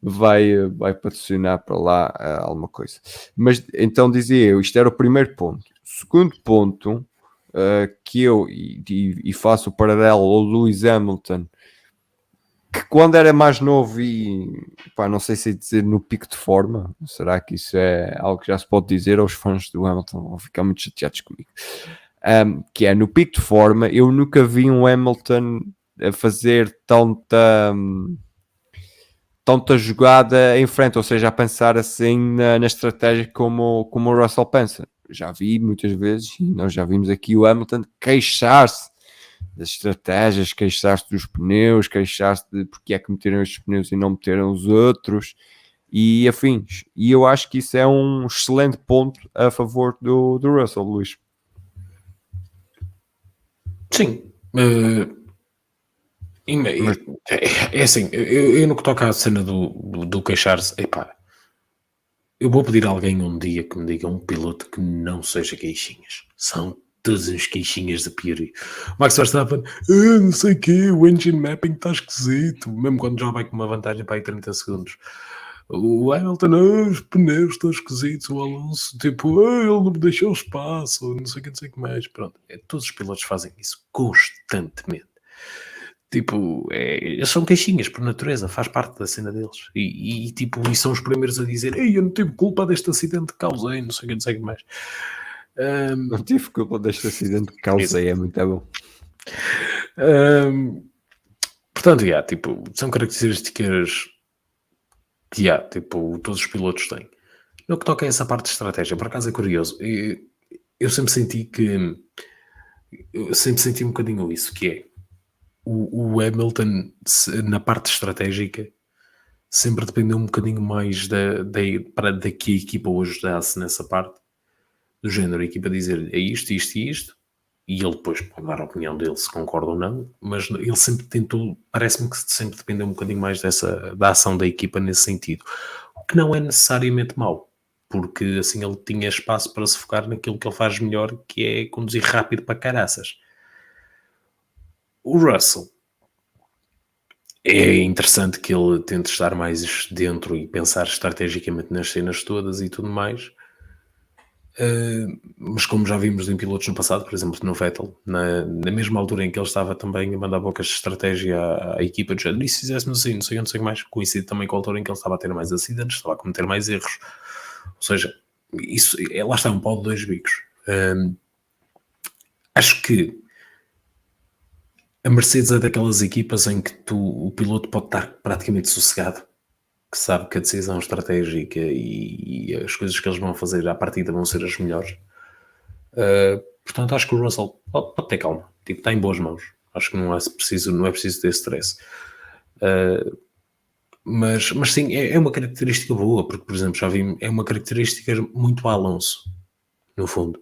Speaker 4: vai patrocinar para lá alguma coisa. Mas então dizia eu, isto era o primeiro ponto. Segundo ponto, que eu e faço o paralelo ao Lewis Hamilton, que quando era mais novo e não sei se dizer no pico de forma, será que isso é algo que já se pode dizer aos fãs do Hamilton? Vão ficar muito chateados comigo. Que é no pico de forma, eu nunca vi um Hamilton a fazer tanta jogada em frente, ou seja, a pensar assim na estratégia como o Russell pensa. Já vi muitas vezes, e nós já vimos aqui o Hamilton queixar-se das estratégias, queixar-se dos pneus, queixar-se de porque é que meteram estes pneus e não meteram os outros e afins. E eu acho que isso é um excelente ponto a favor do Russell, Luís.
Speaker 6: Sim. É assim, eu no que toca à cena do queixar-se, eu vou pedir a alguém um dia que me diga um piloto que não seja queixinhas. São todos uns queixinhas de pioria. Max Verstappen, não sei o quê, o engine mapping está esquisito, mesmo quando já vai com uma vantagem para aí 30 segundos. O Hamilton, os pneus estão esquisitos, o Alonso, tipo, ele não me deixou espaço, não sei o que mais. Pronto, todos os pilotos fazem isso constantemente. Tipo, eles são queixinhas por natureza, faz parte da cena deles. E são os primeiros a dizer, eu não tive culpa deste acidente que causei, não sei o que mais.
Speaker 4: Não tive culpa deste acidente que causei, é muito bom.
Speaker 6: Portanto, são características que há, tipo, todos os pilotos têm. No que toca a essa parte de estratégia, por acaso é curioso. Eu sempre senti um bocadinho isso, que é o Hamilton, na parte estratégica, sempre dependeu um bocadinho mais da que a equipa o ajudasse nessa parte, do género, a equipa dizer é isto, isto e isto, e ele depois pode dar a opinião dele se concorda ou não, mas ele sempre tentou, parece-me que sempre dependeu um bocadinho mais da ação da equipa nesse sentido, o que não é necessariamente mau, porque assim ele tinha espaço para se focar naquilo que ele faz melhor, que é conduzir rápido para caraças. O Russell é interessante que ele tente estar mais dentro e pensar estrategicamente nas cenas todas e tudo mais, mas como já vimos em pilotos no passado, por exemplo no Vettel, na mesma altura em que ele estava também a mandar bocas de estratégia à equipa de género, e se fizéssemos assim, não sei onde, sei mais, coincide também com a altura em que ele estava a ter mais acidentes, estava a cometer mais erros, ou seja, isso, lá está um pau de dois bicos. Acho que a Mercedes é daquelas equipas em que o piloto pode estar praticamente sossegado, que sabe que a decisão estratégica e as coisas que eles vão fazer à partida vão ser as melhores. Portanto, acho que o Russell pode ter calma, tipo, está em boas mãos. Acho que não é preciso ter stress. Mas sim, é uma característica boa, porque, por exemplo, já vi, é uma característica muito Alonso, no fundo.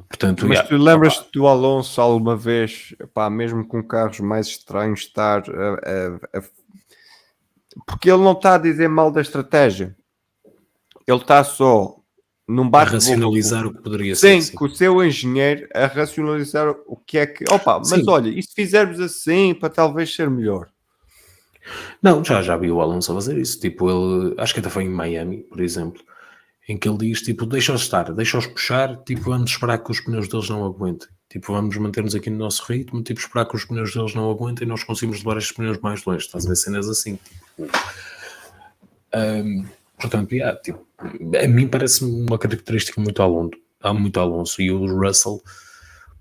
Speaker 6: Portanto,
Speaker 4: Mas tu lembras-te do Alonso alguma vez, pá, mesmo com carros mais estranhos, estar porque ele não está a dizer mal da estratégia, ele está só num
Speaker 6: a
Speaker 4: bate
Speaker 6: racionalizar o que poderia
Speaker 4: sim,
Speaker 6: ser. Sim,
Speaker 4: com o seu engenheiro a racionalizar o que é que. Opa, mas
Speaker 6: sim.
Speaker 4: olha, e se fizermos assim para talvez ser melhor?
Speaker 6: Não, já vi o Alonso a fazer isso. Tipo, ele, acho que até foi em Miami, por exemplo, em que ele diz, tipo, deixa-os estar, deixa-os puxar, tipo, vamos esperar que os pneus deles não aguentem. Tipo, vamos manter-nos aqui no nosso ritmo, tipo, esperar que os pneus deles não aguentem e nós conseguimos levar estes pneus mais longe. Estás a ver cenas assim, tipo... portanto, tipo, a mim parece-me uma característica muito Alonso, e o Russell,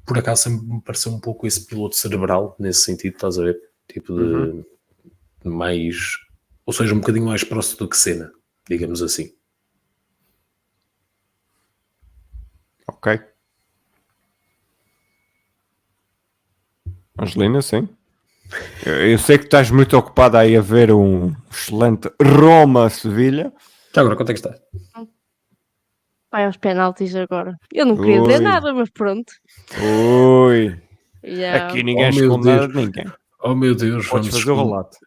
Speaker 6: por acaso, sempre me pareceu um pouco esse piloto cerebral, nesse sentido, estás a ver? Tipo, de mais... Ou seja, um bocadinho mais próximo do que Senna, digamos assim.
Speaker 4: Ok. Angelina, sim. Eu sei que estás muito ocupada aí a ver um excelente Roma-Sevilha.
Speaker 6: Já agora, quanto é que está?
Speaker 5: Vai aos penaltis agora. Eu não queria dizer
Speaker 4: Ui.
Speaker 5: nada, mas pronto.
Speaker 4: Ui.
Speaker 5: Yeah.
Speaker 4: Aqui ninguém
Speaker 6: Oh, meu
Speaker 4: esconde nada
Speaker 6: Deus.
Speaker 4: de ninguém.
Speaker 6: Oh meu Deus,
Speaker 4: Podes fazer o relato.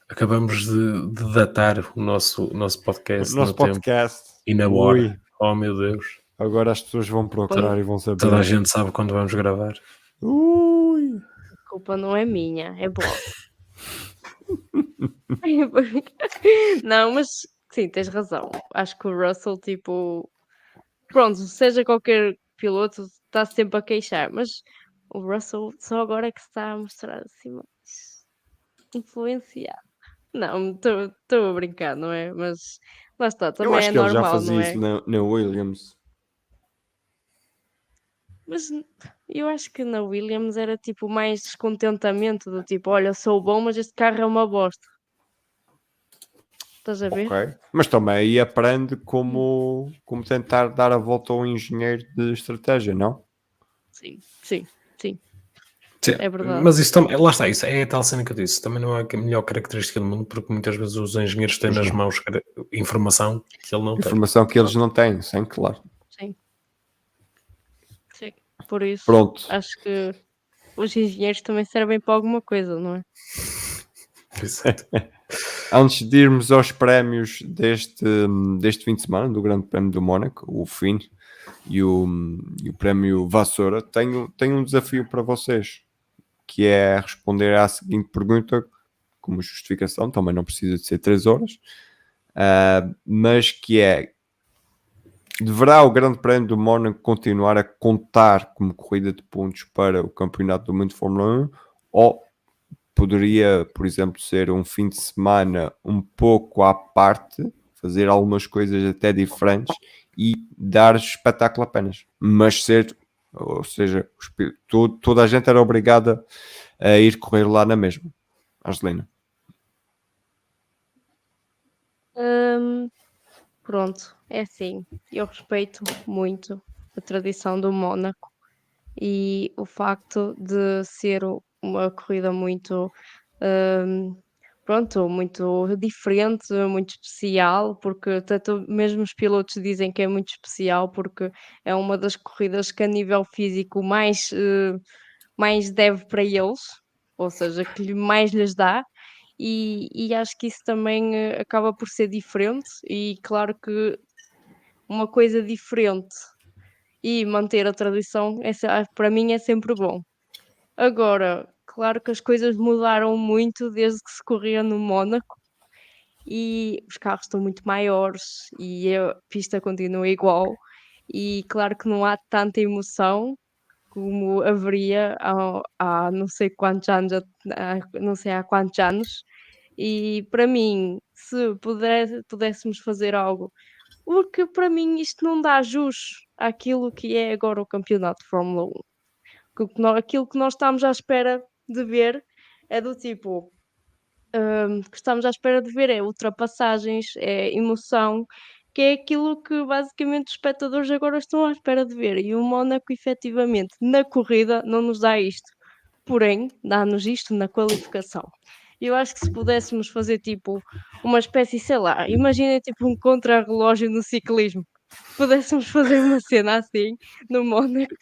Speaker 6: Acabamos de datar o nosso podcast
Speaker 4: Nosso
Speaker 6: no tempo
Speaker 4: podcast.
Speaker 6: e na
Speaker 4: Ui.
Speaker 6: hora. Oh meu Deus.
Speaker 4: Agora as pessoas vão procurar e vão saber.
Speaker 6: Toda a gente sabe quando vamos gravar.
Speaker 4: Ui.
Speaker 5: A culpa não é minha, é vossa. Não, mas sim, tens razão. Acho que o Russell, tipo, pronto, seja qualquer piloto, está sempre a queixar, mas o Russell só agora é que se está a mostrar assim mais influenciado. Não, estou a brincar, não é? Mas lá está,
Speaker 4: Eu
Speaker 5: também
Speaker 4: acho
Speaker 5: é
Speaker 4: que ele já
Speaker 5: normal, não
Speaker 4: fazia
Speaker 5: é?
Speaker 4: isso na Williams.
Speaker 5: Mas eu acho que na Williams era tipo mais descontentamento do tipo, olha, sou bom, mas este carro é uma bosta. Estás a ver?
Speaker 4: Ok. Mas também aí aprende como tentar dar a volta ao engenheiro de estratégia, não?
Speaker 5: Sim, sim, sim.
Speaker 6: Sim,
Speaker 5: É verdade.
Speaker 6: mas isso também, lá está, isso é a tal cena que eu disse. Também não é a melhor característica do mundo, porque muitas vezes os engenheiros têm nas mãos informação que ele não tem.
Speaker 4: Informação que eles não têm, sim, claro.
Speaker 5: Sim. Sim. Por isso,
Speaker 4: Pronto.
Speaker 5: acho que os engenheiros também servem para alguma coisa, não é?
Speaker 6: Exato.
Speaker 4: Antes de irmos aos prémios deste fim de semana, do Grande Prémio do Mónaco, o FIN e o Prémio Vassoura, tenho um desafio para vocês, que é responder à seguinte pergunta, como justificação, também não precisa de ser 3 horas, mas que é: deverá o Grande Prémio do Mónaco continuar a contar como corrida de pontos para o Campeonato do Mundo de Fórmula 1, ou poderia, por exemplo, ser um fim de semana um pouco à parte, fazer algumas coisas até diferentes e dar espetáculo apenas, mas ser, ou seja, toda a gente era obrigada a ir correr lá na mesma. Angelina.
Speaker 5: Hum, Pronto, é assim, eu respeito muito a tradição do Mónaco e o facto de ser uma corrida muito, hum, pronto, muito diferente, muito especial, porque tanto mesmo os pilotos dizem que é muito especial, porque é uma das corridas que a nível físico mais deve para eles, ou seja, que mais lhes dá, e acho que isso também, acaba por ser diferente e claro que uma coisa diferente e manter a tradição para mim é sempre bom. Agora, claro que as coisas mudaram muito desde que se corria no Mónaco e os carros estão muito maiores e a pista continua igual e claro que não há tanta emoção como haveria há não sei quantos anos, não sei há quantos anos. E para mim, se pudéssemos fazer algo porque para mim isto não dá jus àquilo que é agora o campeonato de Fórmula 1. Aquilo que nós estamos à espera de ver é do tipo, que estamos à espera de ver é ultrapassagens, é emoção, que é aquilo que basicamente os espectadores agora estão à espera de ver. E o Mónaco, efetivamente, na corrida não nos dá isto. Porém, dá-nos isto na qualificação. Eu acho que se pudéssemos fazer tipo uma espécie, sei lá, imaginem tipo um contrarrelógio no ciclismo. Pudéssemos fazer uma cena assim no Mónaco,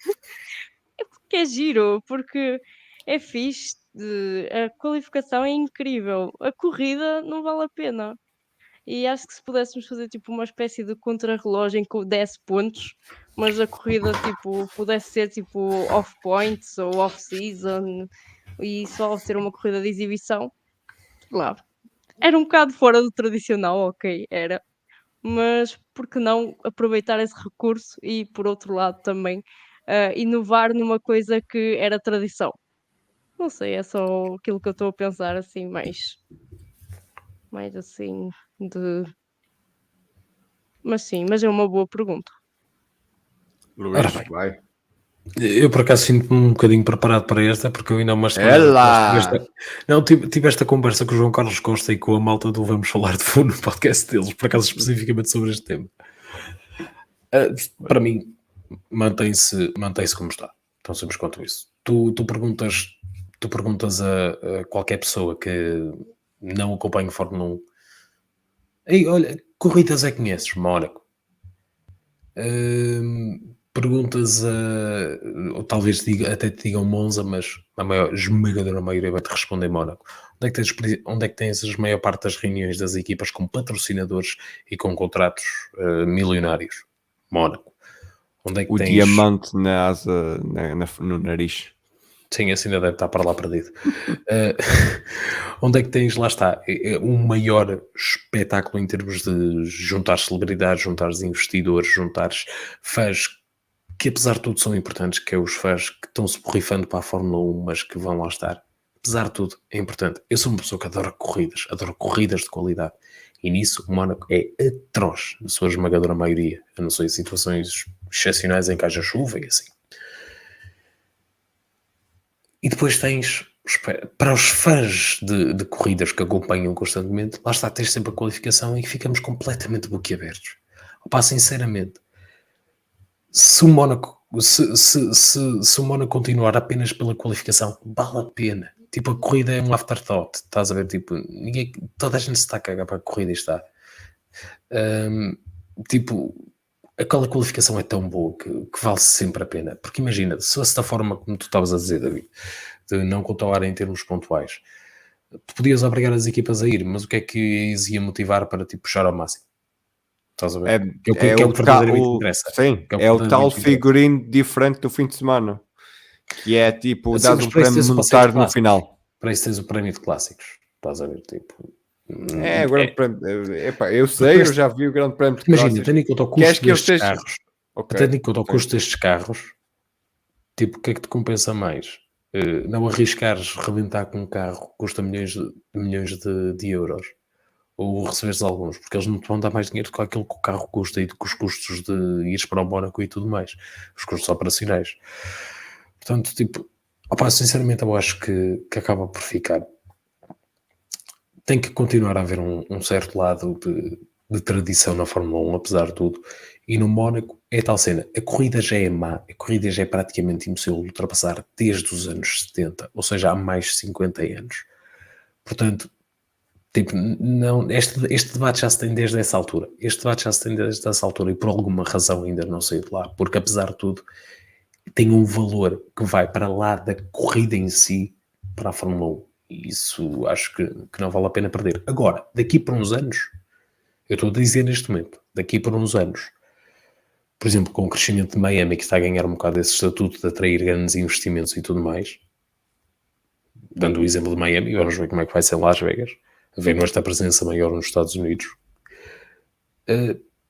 Speaker 5: é porque é giro, porque é fixe, a qualificação é incrível, a corrida não vale a pena. E acho que se pudéssemos fazer tipo uma espécie de contrarrelógio em que desse pontos, mas a corrida tipo pudesse ser tipo off points ou off season e só ser uma corrida de exibição, claro. Era um bocado fora do tradicional, ok, era. Mas por que não aproveitar esse recurso e, por outro lado, também inovar numa coisa que era tradição? Não sei, é só aquilo que eu estou a pensar assim, mais assim de. Mas sim, mas é uma boa pergunta.
Speaker 6: Ora
Speaker 4: Luís,
Speaker 6: bem.
Speaker 4: vai.
Speaker 6: Eu por acaso sinto-me um bocadinho preparado para esta, porque eu ainda há umas
Speaker 4: É lá!
Speaker 6: Não, tive esta conversa com o João Carlos Costa e com a malta do Vamos Falar de Fundo no podcast deles, por acaso especificamente sobre este tema. Para mim, mantém-se como está. Tão simples quanto isso. Tu perguntas a qualquer pessoa que não acompanha Fórmula 1, ei, olha, corridas é que conheces? Mónaco. Perguntas ou talvez até te digam Monza, mas a esmagadora maioria vai-te responder Mónaco. Onde é que tens a maior parte das reuniões das equipas com patrocinadores e com contratos milionários? Mónaco. Onde é que
Speaker 4: O
Speaker 6: tens...
Speaker 4: diamante na asa, no nariz.
Speaker 6: Sim, assim ainda deve estar para lá perdido. Onde é que tens, lá está, um maior espetáculo em termos de juntar celebridades, juntar investidores, juntar fãs, que apesar de tudo são importantes, que é os fãs que estão se borrifando para a Fórmula 1, mas que vão lá estar. Apesar de tudo, é importante. Eu sou uma pessoa que adora corridas de qualidade. E nisso o Mónaco é atroz, na sua esmagadora maioria. A não ser em situações excepcionais em que haja chuva e assim. E depois tens, para os fãs de corridas que acompanham constantemente, lá está, tens sempre a qualificação em que ficamos completamente boquiabertos. Opá, sinceramente, se o Mónaco continuar apenas pela qualificação, vale a pena. Tipo, a corrida é um afterthought, estás a ver? Tipo, toda a gente se está a cagar para a corrida e está. Tipo, aquela qualificação é tão boa que vale sempre a pena. Porque imagina, se fosse da forma como tu estavas a dizer, David, de não controlar em termos pontuais, tu podias obrigar as equipas a ir, mas o que é que as ia motivar para tipo, puxar ao máximo? Estás a ver? Que é o que verdadeiramente interessa.
Speaker 4: Sim, é o tal figurino diferente do fim de semana. Que é tipo,
Speaker 6: Sim,
Speaker 4: dás
Speaker 6: mas
Speaker 4: um
Speaker 6: para isso
Speaker 4: prémio
Speaker 6: tens o
Speaker 4: monetário
Speaker 6: passeio
Speaker 4: no
Speaker 6: de
Speaker 4: final.
Speaker 6: Para isso tens o prémio de clássicos. Estás a ver? Tipo,
Speaker 4: É, o grande prémio. Epá, eu sei, eu já vi o grande prémio de
Speaker 6: imagina,
Speaker 4: clássicos.
Speaker 6: tendo em conta o
Speaker 4: Queres
Speaker 6: custo
Speaker 4: que eu
Speaker 6: destes
Speaker 4: esteja...
Speaker 6: carros,
Speaker 4: Okay,
Speaker 6: tendo em conta o custo destes carros, tipo, o que é que te compensa mais? Não arriscares rebentar com um carro que custa milhões de euros, ou receberes alguns, porque eles não te vão dar mais dinheiro do que aquilo que o carro custa e com os custos de ires para o Mónaco e tudo mais, os custos operacionais. Portanto, tipo, opá, sinceramente eu acho que acaba por ficar tem que continuar a haver um certo lado de tradição na Fórmula 1, apesar de tudo. E no Mónaco é tal cena. A corrida já é má, a corrida já é praticamente impossível de ultrapassar desde os anos 70, ou seja, há mais de 50 anos. Portanto, tipo, não, este debate já se tem desde essa altura. Este debate já se tem desde essa altura e por alguma razão ainda não saiu de lá, porque apesar de tudo, tem um valor que vai para lá da corrida em si para a Fórmula 1. E isso acho que não vale a pena perder. Agora, daqui para uns anos, eu estou a dizer neste momento, daqui para uns anos, por exemplo, com o crescimento de Miami, que está a ganhar um bocado esse estatuto de atrair grandes investimentos e tudo mais, dando o exemplo de Miami, vamos ver como é que vai ser Las Vegas, havendo esta presença maior nos Estados Unidos,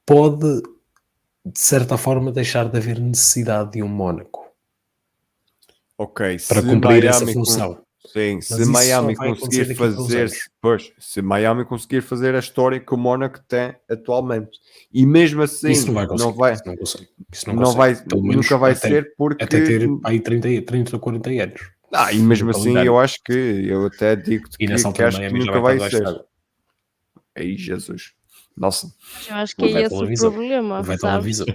Speaker 6: pode, de certa forma, deixar de haver necessidade de um Mónaco
Speaker 4: Ok,
Speaker 6: para cumprir essa função.
Speaker 4: Sim, se
Speaker 6: isso
Speaker 4: Miami
Speaker 6: só vai acontecer
Speaker 4: conseguir
Speaker 6: daqui para uns
Speaker 4: fazer,
Speaker 6: anos.
Speaker 4: pois, se Miami conseguir fazer a história que o Mónaco tem atualmente, e mesmo assim
Speaker 6: Isso não vai conseguir.
Speaker 4: não vai,
Speaker 6: Isso não consegue. Isso
Speaker 4: não vai,
Speaker 6: Pelo menos
Speaker 4: nunca vai
Speaker 6: até,
Speaker 4: ser porque
Speaker 6: até ter aí 30 ou 40 anos.
Speaker 4: e mesmo
Speaker 6: no
Speaker 4: assim
Speaker 6: calendário.
Speaker 4: eu acho que eu até digo
Speaker 6: E nessa
Speaker 4: que
Speaker 6: altura
Speaker 4: acho que
Speaker 6: Miami já
Speaker 4: nunca
Speaker 6: vai
Speaker 4: vai
Speaker 6: estar
Speaker 4: ser.
Speaker 6: debaixo de água.
Speaker 4: Aí Jesus, nossa,
Speaker 5: Eu acho que
Speaker 6: O
Speaker 5: é
Speaker 6: Vettel
Speaker 5: esse o
Speaker 6: avisou.
Speaker 5: problema,
Speaker 6: O Vettel
Speaker 5: sabes?
Speaker 6: avisou.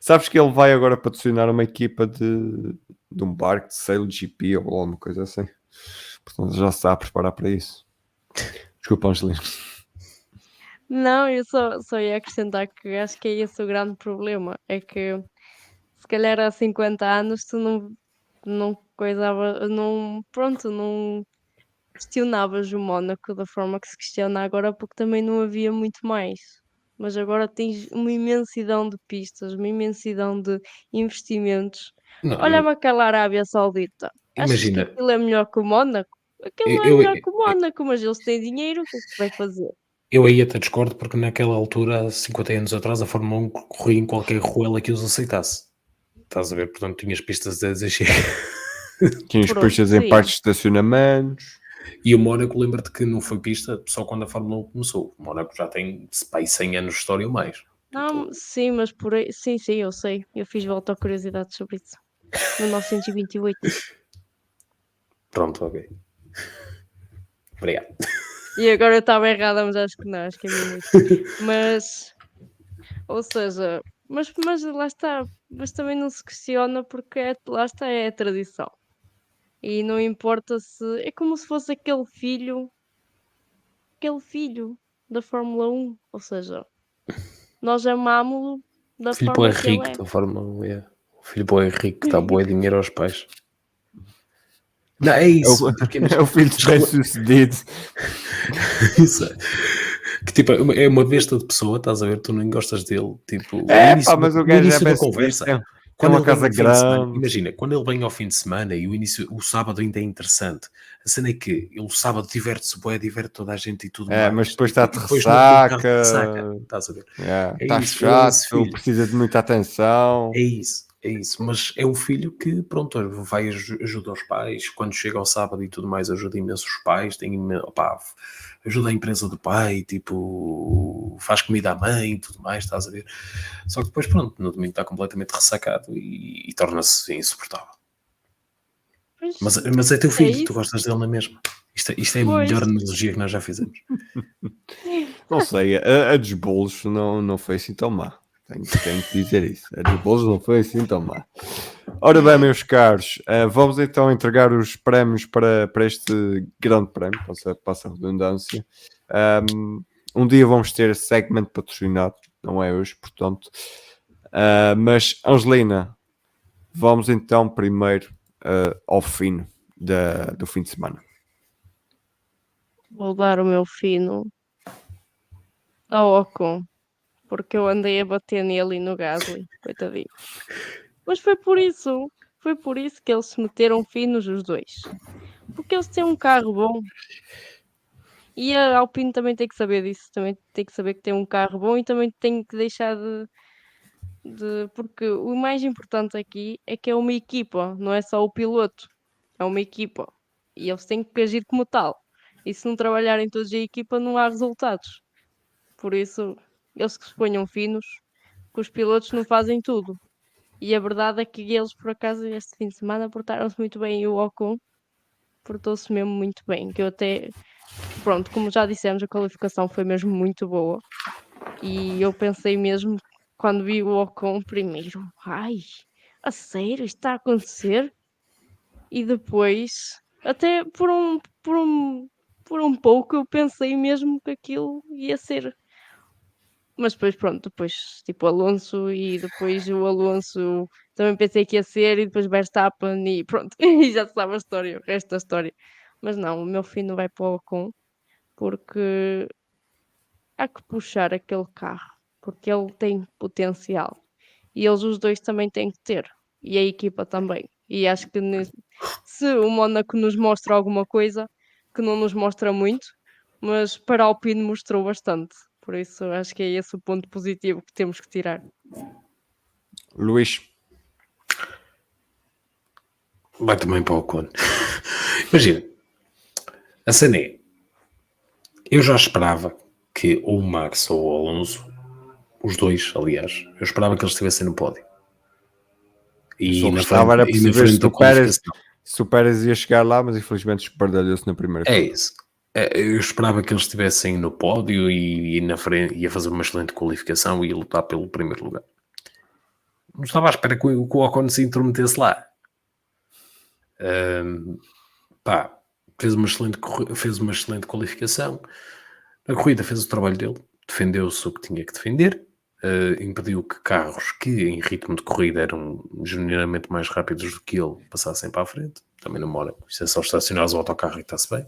Speaker 4: sabes que ele vai agora patrocinar uma equipa de um barco de Sail GP ou alguma coisa assim, portanto já se está a preparar para isso. Desculpa, Angelina.
Speaker 5: Não, eu só ia acrescentar que acho que é esse o grande problema. É que se calhar há 50 anos tu não coisava, não questionavas o Mónaco da forma que se questiona agora, porque também não havia muito mais. Mas agora tens uma imensidão de pistas, uma imensidão de investimentos.
Speaker 6: Não,
Speaker 5: Olha-me aquela Arábia Saudita. Achas que
Speaker 6: imagina,
Speaker 5: aquilo é melhor que o Mónaco? Aquilo não é
Speaker 6: eu,
Speaker 5: melhor
Speaker 6: eu,
Speaker 5: que o Mónaco, mas eles têm dinheiro, o que é que se vai fazer?
Speaker 6: eu aí até discordo porque naquela altura, há 50 anos atrás, a Fórmula 1 corria em qualquer ruela que os aceitasse. Estás a ver? Portanto, tinhas pistas de dizer
Speaker 4: Tinha os
Speaker 5: Pronto,
Speaker 4: pistas em
Speaker 5: sim.
Speaker 4: partes de estacionamentos.
Speaker 6: E o Mónaco, lembra-te que não foi pista só quando a Fórmula 1 começou. O Mónaco já tem 100 anos de história ou mais.
Speaker 5: Não,
Speaker 6: Tipo,
Speaker 5: sim, mas por aí. Sim, eu sei. Eu fiz volta a curiosidade sobre isso. 1928.
Speaker 6: pronto, ok. Obrigado.
Speaker 5: E agora eu estava errada, mas acho que não, acho que é mesmo isso. Mas, ou seja, mas lá está. Mas também não se questiona porque lá está, é a tradição. E não importa se. É como se fosse aquele filho da Fórmula 1. Ou seja, nós amámo-lo da
Speaker 6: O filho boa
Speaker 5: forma que ele
Speaker 6: rico
Speaker 5: é.
Speaker 6: da Fórmula 1. O filho boa rico que dá boa dinheiro aos pais. Não, é isso. Porque,
Speaker 4: É o filho de bem-sucedido.
Speaker 6: Isso é. Que tipo, é uma besta de pessoa, estás a ver? Tu nem gostas dele. Tipo,
Speaker 4: Mas o
Speaker 6: no
Speaker 4: gajo é
Speaker 6: início da
Speaker 4: bem
Speaker 6: conversa.
Speaker 4: sucedido. Tem
Speaker 6: Quando
Speaker 4: uma
Speaker 6: ele vem
Speaker 4: casa
Speaker 6: ao fim de semana,
Speaker 4: grande.
Speaker 6: imagina, quando ele vem ao fim de semana e o sábado ainda é interessante, a cena é que ele o sábado diverte-se bué, diverte toda a gente e tudo mais.
Speaker 4: Mas depois está de
Speaker 6: E depois no autocarro
Speaker 4: ressaca.
Speaker 6: ressaca, estás a ver?
Speaker 4: Está
Speaker 6: isso, ele é esse
Speaker 4: chato,
Speaker 6: filho.
Speaker 4: precisa de muita atenção.
Speaker 6: É isso, mas é um filho que, pronto, vai ajuda os pais, quando chega ao sábado e tudo mais, ajuda imenso os pais, ajuda a empresa do pai, tipo, faz comida à mãe e tudo mais, estás a ver? Só que depois, pronto, no domingo está completamente ressacado e torna-se insuportável.
Speaker 5: Pois,
Speaker 6: Mas é teu filho, tu
Speaker 5: isso.
Speaker 6: gostas dele na mesma. Isto é a
Speaker 5: Pois.
Speaker 6: melhor analogia que nós já fizemos.
Speaker 4: Não sei, a dos bolos não foi assim tão má. Tenho que dizer isso. A dos bolos não foi assim tão má. Ora bem, meus caros, vamos então entregar os prémios para este grande prémio, passa a redundância. Um dia vamos ter segmento patrocinado, não é hoje, portanto. Mas, Angelina, vamos então primeiro ao fino do fim de semana.
Speaker 5: Vou dar o meu fino ao Ocon, porque eu andei a bater nele e no Gasly, coitadinho. Mas foi por isso que eles se meteram finos os dois. Porque eles têm um carro bom. E a Alpine também tem que saber disso, também tem que saber que tem um carro bom e também tem que deixar porque o mais importante aqui é que é uma equipa, não é só o piloto, é uma equipa. E eles têm que agir como tal. E se não trabalharem todos em equipa, não há resultados. Por isso, eles que se ponham finos, que os pilotos não fazem tudo. E a verdade é que eles, por acaso, este fim de semana portaram-se muito bem e o Ocon portou-se mesmo muito bem. Que eu até pronto, como já dissemos, a qualificação foi mesmo muito boa. E eu pensei mesmo, quando vi o Ocon primeiro, ai, a sério, isto está a acontecer? E depois, até por um pouco, eu pensei mesmo que aquilo ia ser. Mas depois, pronto, depois, tipo, Alonso e depois o Alonso também pensei que ia ser e depois Verstappen e pronto, e já se sabe a história, o resto da história. Mas não, o meu fim vai para o Ocon porque há que puxar aquele carro, porque ele tem potencial. E eles os dois também têm que ter. E a equipa também. E acho que se o Mónaco nos mostra alguma coisa, que não nos mostra muito, mas para a Alpine mostrou bastante. Por isso acho que é esse o ponto positivo que temos que tirar.
Speaker 4: Luís,
Speaker 6: Vai também para o Ocon. Imagina, a cena é, eu já esperava que ou o Max ou o Alonso, os dois, aliás, eu esperava que eles estivessem no pódio. E
Speaker 4: só
Speaker 6: na
Speaker 4: gostava era
Speaker 6: frente, e na
Speaker 4: perceber
Speaker 6: frente da qualificação.
Speaker 4: se o Pérez ia chegar lá, mas infelizmente espardalhou-se na primeira
Speaker 6: É
Speaker 4: curva.
Speaker 6: isso. Eu esperava que eles estivessem no pódio e na frente, ia fazer uma excelente qualificação e ia lutar pelo primeiro lugar. Não estava à espera que o Ocon se intrometesse lá. Pá, fez uma excelente qualificação. Na corrida fez o trabalho dele, defendeu-se o que tinha que defender, impediu que carros que em ritmo de corrida eram genuinamente mais rápidos do que ele passassem para a frente. Também não mora, isso é só estacionar o autocarro e está-se bem.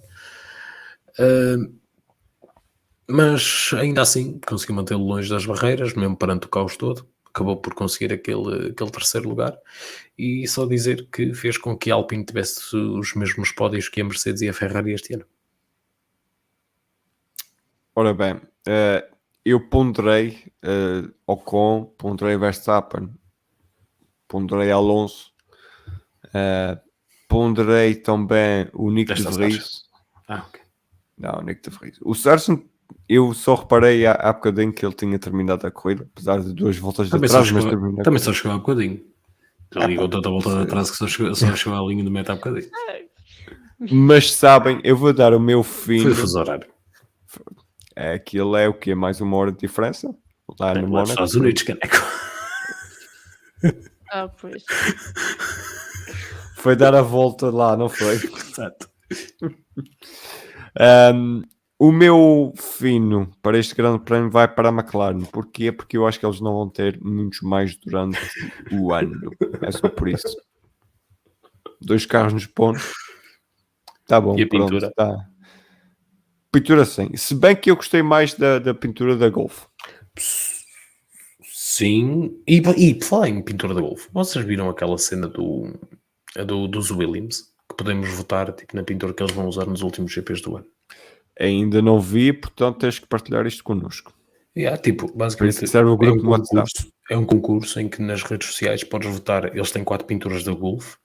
Speaker 6: Mas ainda assim conseguiu mantê-lo longe das barreiras, mesmo perante o caos todo. Acabou por conseguir aquele terceiro lugar e só dizer que fez com que a Alpine tivesse os mesmos pódios que a Mercedes e a Ferrari este ano.
Speaker 4: Ora bem, eu ponderei Ocon, ponderei Verstappen, ponderei Alonso, ponderei também o Nick de
Speaker 6: Desta
Speaker 4: Vries.
Speaker 6: Ok.
Speaker 4: Não, o Nick de Vries. O Sargent, eu só reparei há bocadinho que ele tinha terminado a corrida, apesar de 2 voltas de atraso, mas terminou.
Speaker 6: Também só chegou há bocadinho. Ele ligou tanta volta de atraso que só chegou à linha do meta há bocadinho.
Speaker 4: Mas sabem, eu vou dar o meu fim.
Speaker 6: Foi o fuso horário.
Speaker 4: Aquilo é o que? Mais 1 hora de diferença? Lá no
Speaker 6: Lá nos
Speaker 4: Mónaco.
Speaker 6: Estados Unidos, caneco.
Speaker 5: Ah, pois.
Speaker 4: Foi dar a volta lá, não foi?
Speaker 6: Exato.
Speaker 4: O meu fino para este grande prémio vai para a McLaren. Porquê? Porque eu acho que eles não vão ter muitos mais durante o ano. É só por isso. 2 carros nos pontos. Tá bom,
Speaker 6: E a
Speaker 4: pronto.
Speaker 6: pintura?
Speaker 4: Tá. Pintura sim. Se bem que eu gostei mais da pintura da Golf.
Speaker 6: Sim. E por falar em pintura da Golf, vocês viram aquela cena dos Williams? Que podemos votar tipo, na pintura que eles vão usar nos últimos GPs do ano.
Speaker 4: Ainda não vi, portanto tens que partilhar isto connosco.
Speaker 6: Tipo,
Speaker 4: Por
Speaker 6: basicamente
Speaker 4: isso serve o grupo no WhatsApp.
Speaker 6: é um concurso em que nas redes sociais podes votar. Eles têm 4 pinturas da Golf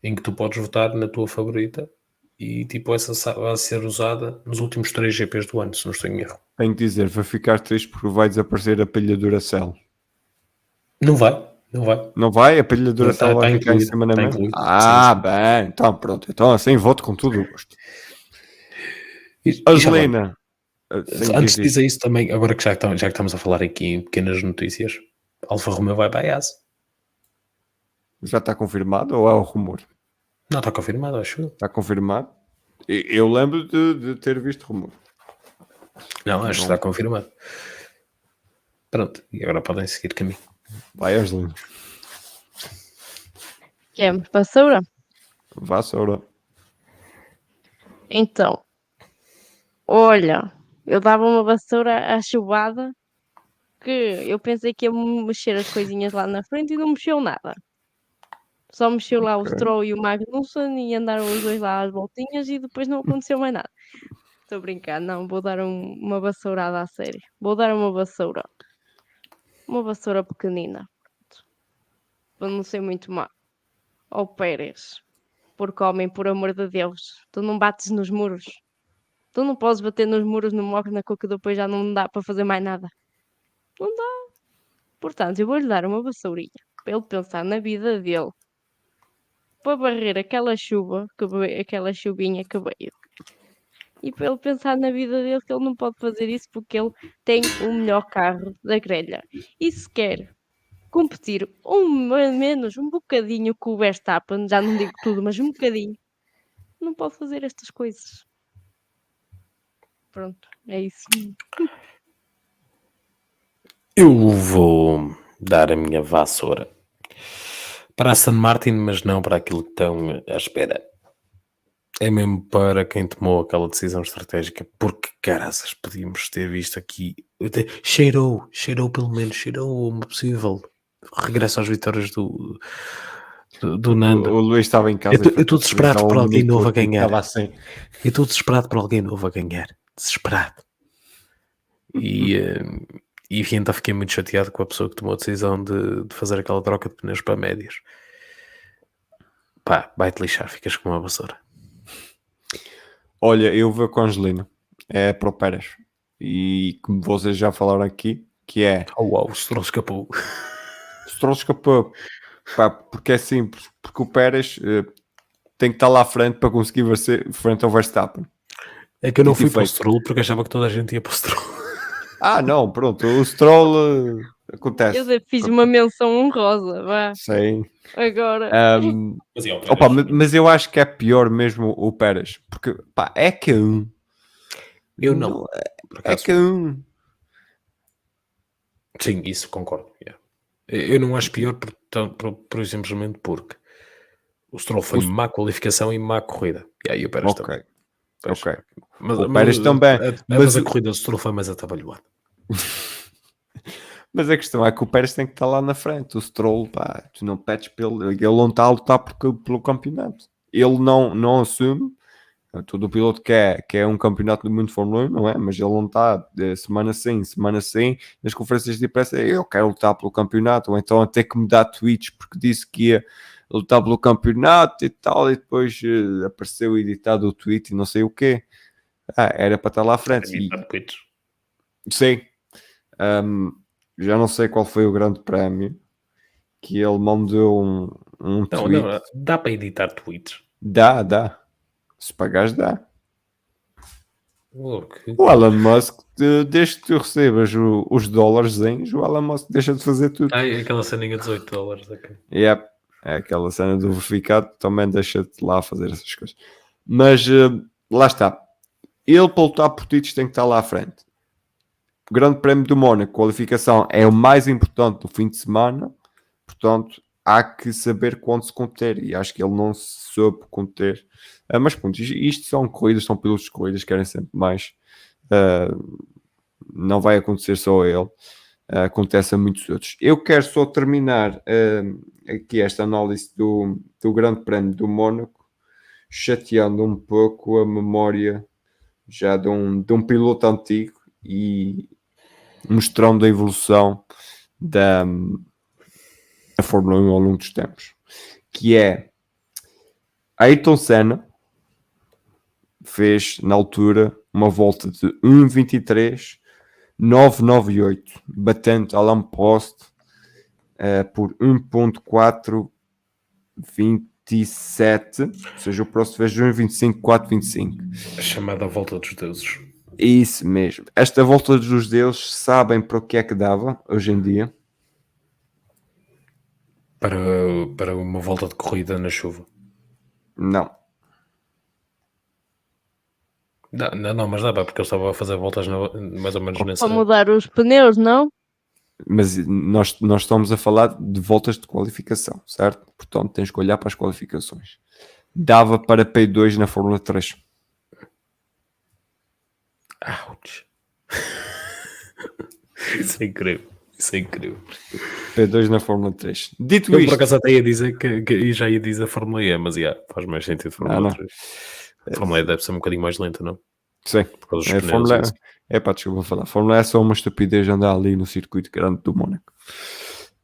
Speaker 6: em que tu podes votar na tua favorita e tipo essa vai ser usada nos últimos 3 GPs do ano, se não estou em erro.
Speaker 4: Tenho que dizer, vai ficar triste porque vai desaparecer a pilha Duracell.
Speaker 6: Não vai.
Speaker 4: Não vai? A pilha Duracell vai ficar em cima na mesa?
Speaker 6: incluído.
Speaker 4: Ah,
Speaker 6: Sim.
Speaker 4: bem. Então pronto. Então assim voto com todo o gosto.
Speaker 6: E já
Speaker 4: Angelina.
Speaker 6: antes de dizer isso também, agora que já que estamos a falar aqui em pequenas notícias, Alfa Romeo vai para a IAS.
Speaker 4: Já está confirmado ou é o rumor?
Speaker 6: Não, está confirmado, acho eu.
Speaker 4: Está confirmado? Eu lembro de ter visto rumor.
Speaker 6: Não, acho que está confirmado. Pronto, e agora podem seguir caminho.
Speaker 4: Vai, Angelina.
Speaker 5: Quer-me vassoura?
Speaker 4: Vassoura.
Speaker 5: Então, olha, eu dava uma vassoura à chuvada que eu pensei que ia mexer as coisinhas lá na frente e não mexeu nada. Só mexeu lá o Stroll e o Magnussen e andaram os dois lá às voltinhas e depois não aconteceu mais nada. Estou a brincar, não, vou dar uma vassourada a sério. Vou dar uma vassoura. Uma vassoura pequenina. Para não ser muito má. Ao Pérez. Porque, homem, por amor de Deus, tu não bates nos muros. Tu não podes bater nos muros no Mónaco que depois já não dá para fazer mais nada. Não dá. Portanto, eu vou-lhe dar uma vassourinha para ele pensar na vida dele. Para barrer aquela chuva, aquela chuvinha que veio. E para ele pensar na vida dele que ele não pode fazer isso porque ele tem o melhor carro da grelha. E se quer competir menos um bocadinho com o Verstappen, já não digo tudo, mas um bocadinho, não pode fazer estas coisas. Pronto, é isso.
Speaker 6: Eu vou dar a minha vassoura para a Aston Martin, mas não para aquilo que estão à espera. É mesmo para quem tomou aquela decisão estratégica, porque caraças, podíamos ter visto aqui. Cheirou pelo menos, cheirou uma possível regresso às vitórias do Nando.
Speaker 4: O Luís estava em casa.
Speaker 6: Eu estou desesperado por alguém novo a ganhar.
Speaker 4: Estava assim.
Speaker 6: Eu estou desesperado por alguém novo a ganhar. Desesperado. E então fiquei muito chateado com a pessoa que tomou a decisão de fazer aquela troca de pneus para médios. Pá, vai-te lixar, ficas com uma vassoura.
Speaker 4: Olha, eu vou com a Angelina. É para o Pérez. E como vocês já falaram aqui, que é...
Speaker 6: Oh, uau, o Stroll escapou.
Speaker 4: O Stroll escapou. Pá, porque é simples. Porque o Pérez tem que estar lá à frente para conseguir vencer frente ao Verstappen.
Speaker 6: É que eu não
Speaker 4: Dito e
Speaker 6: fui para o
Speaker 4: feito.
Speaker 6: Stroll porque achava que toda a gente ia para o Stroll.
Speaker 4: Ah, não, pronto. O Stroll acontece.
Speaker 5: Eu fiz uma menção honrosa, vá.
Speaker 4: Sim.
Speaker 5: Agora.
Speaker 6: Mas,
Speaker 4: Opa, mas eu acho que é pior mesmo o Pérez. Porque, pá, é que um.
Speaker 6: eu não. Por
Speaker 4: É
Speaker 6: acaso,
Speaker 4: que um.
Speaker 6: sim, isso concordo. Yeah. Eu não acho pior por simplesmente porque o Stroll foi má qualificação e má corrida. E aí o Pérez também.
Speaker 4: Ok. Ok.
Speaker 6: Mas,
Speaker 4: O Pérez também.
Speaker 6: Mas a corrida do Stroll foi mais atabalhoada.
Speaker 4: Mas a questão é que o Pérez tem que estar lá na frente. O Stroll, pá, tu não pedes pelo. Ele não está a lutar pelo campeonato. Ele não assume. Todo piloto quer um campeonato do mundo de Fórmula 1, não é? Mas ele não está semana sim, nas conferências de imprensa. Eu quero lutar pelo campeonato, ou então até que me dá tweets porque disse que ia lutar pelo campeonato e tal, e depois apareceu editado o tweet e não sei o quê. Era para estar lá à frente. Sim. Já não sei qual foi o grande prémio que ele mandou um tweet.
Speaker 6: Não, dá para editar tweets.
Speaker 4: Dá. Se pagares, dá.
Speaker 6: Okay.
Speaker 4: O Elon Musk, desde que tu recebas os dólares, o Elon Musk deixa de fazer tudo.
Speaker 6: Aquela ceninha de $18. Okay.
Speaker 4: Yep. É aquela cena do verificado, também deixa-te lá fazer essas coisas. Mas lá está. Ele, para lutar por títulos, tem que estar lá à frente. O Grande Prémio do Mónaco, qualificação, é o mais importante do fim de semana. Portanto, há que saber quando se conter. E acho que ele não se soube conter. Mas pronto, isto são corridas, são pilotos de corridas, querem sempre mais. Não vai acontecer só a ele. Acontece a muitos outros. Eu quero só terminar aqui esta análise do Grande Prémio do Mónaco, chateando um pouco a memória já de um piloto antigo e mostrando a evolução da Fórmula 1 ao longo dos tempos, que é Ayrton Senna fez na altura uma volta de 1.23.998, batendo Alain Prost por 1.427, ou seja, o Prost fez 1.25.425.
Speaker 6: A chamada volta dos deuses.
Speaker 4: Isso mesmo. Esta volta dos deuses, sabem para o que é que dava hoje em dia?
Speaker 6: Para uma volta de corrida na chuva.
Speaker 4: Não.
Speaker 6: Não, mas dá porque eu estava a fazer voltas mais ou menos nessa...
Speaker 5: Para mudar os pneus, não?
Speaker 4: Mas nós estamos a falar de voltas de qualificação, certo? Portanto, tens que olhar para as qualificações. Dava para P2 na Fórmula 3.
Speaker 6: Ouch. Isso é incrível.
Speaker 4: P2 na Fórmula 3. Dito
Speaker 6: Eu
Speaker 4: isto...
Speaker 6: por acaso até ia dizer que já ia dizer a Fórmula E, mas faz mais sentido Fórmula 3. A Fórmula E deve ser um bocadinho mais lenta, não?
Speaker 4: Sim.
Speaker 6: Por causa dos pneus.
Speaker 4: Fórmula E. Desculpa falar. Fórmula E é só uma estupidez andar ali no circuito grande do Mónaco.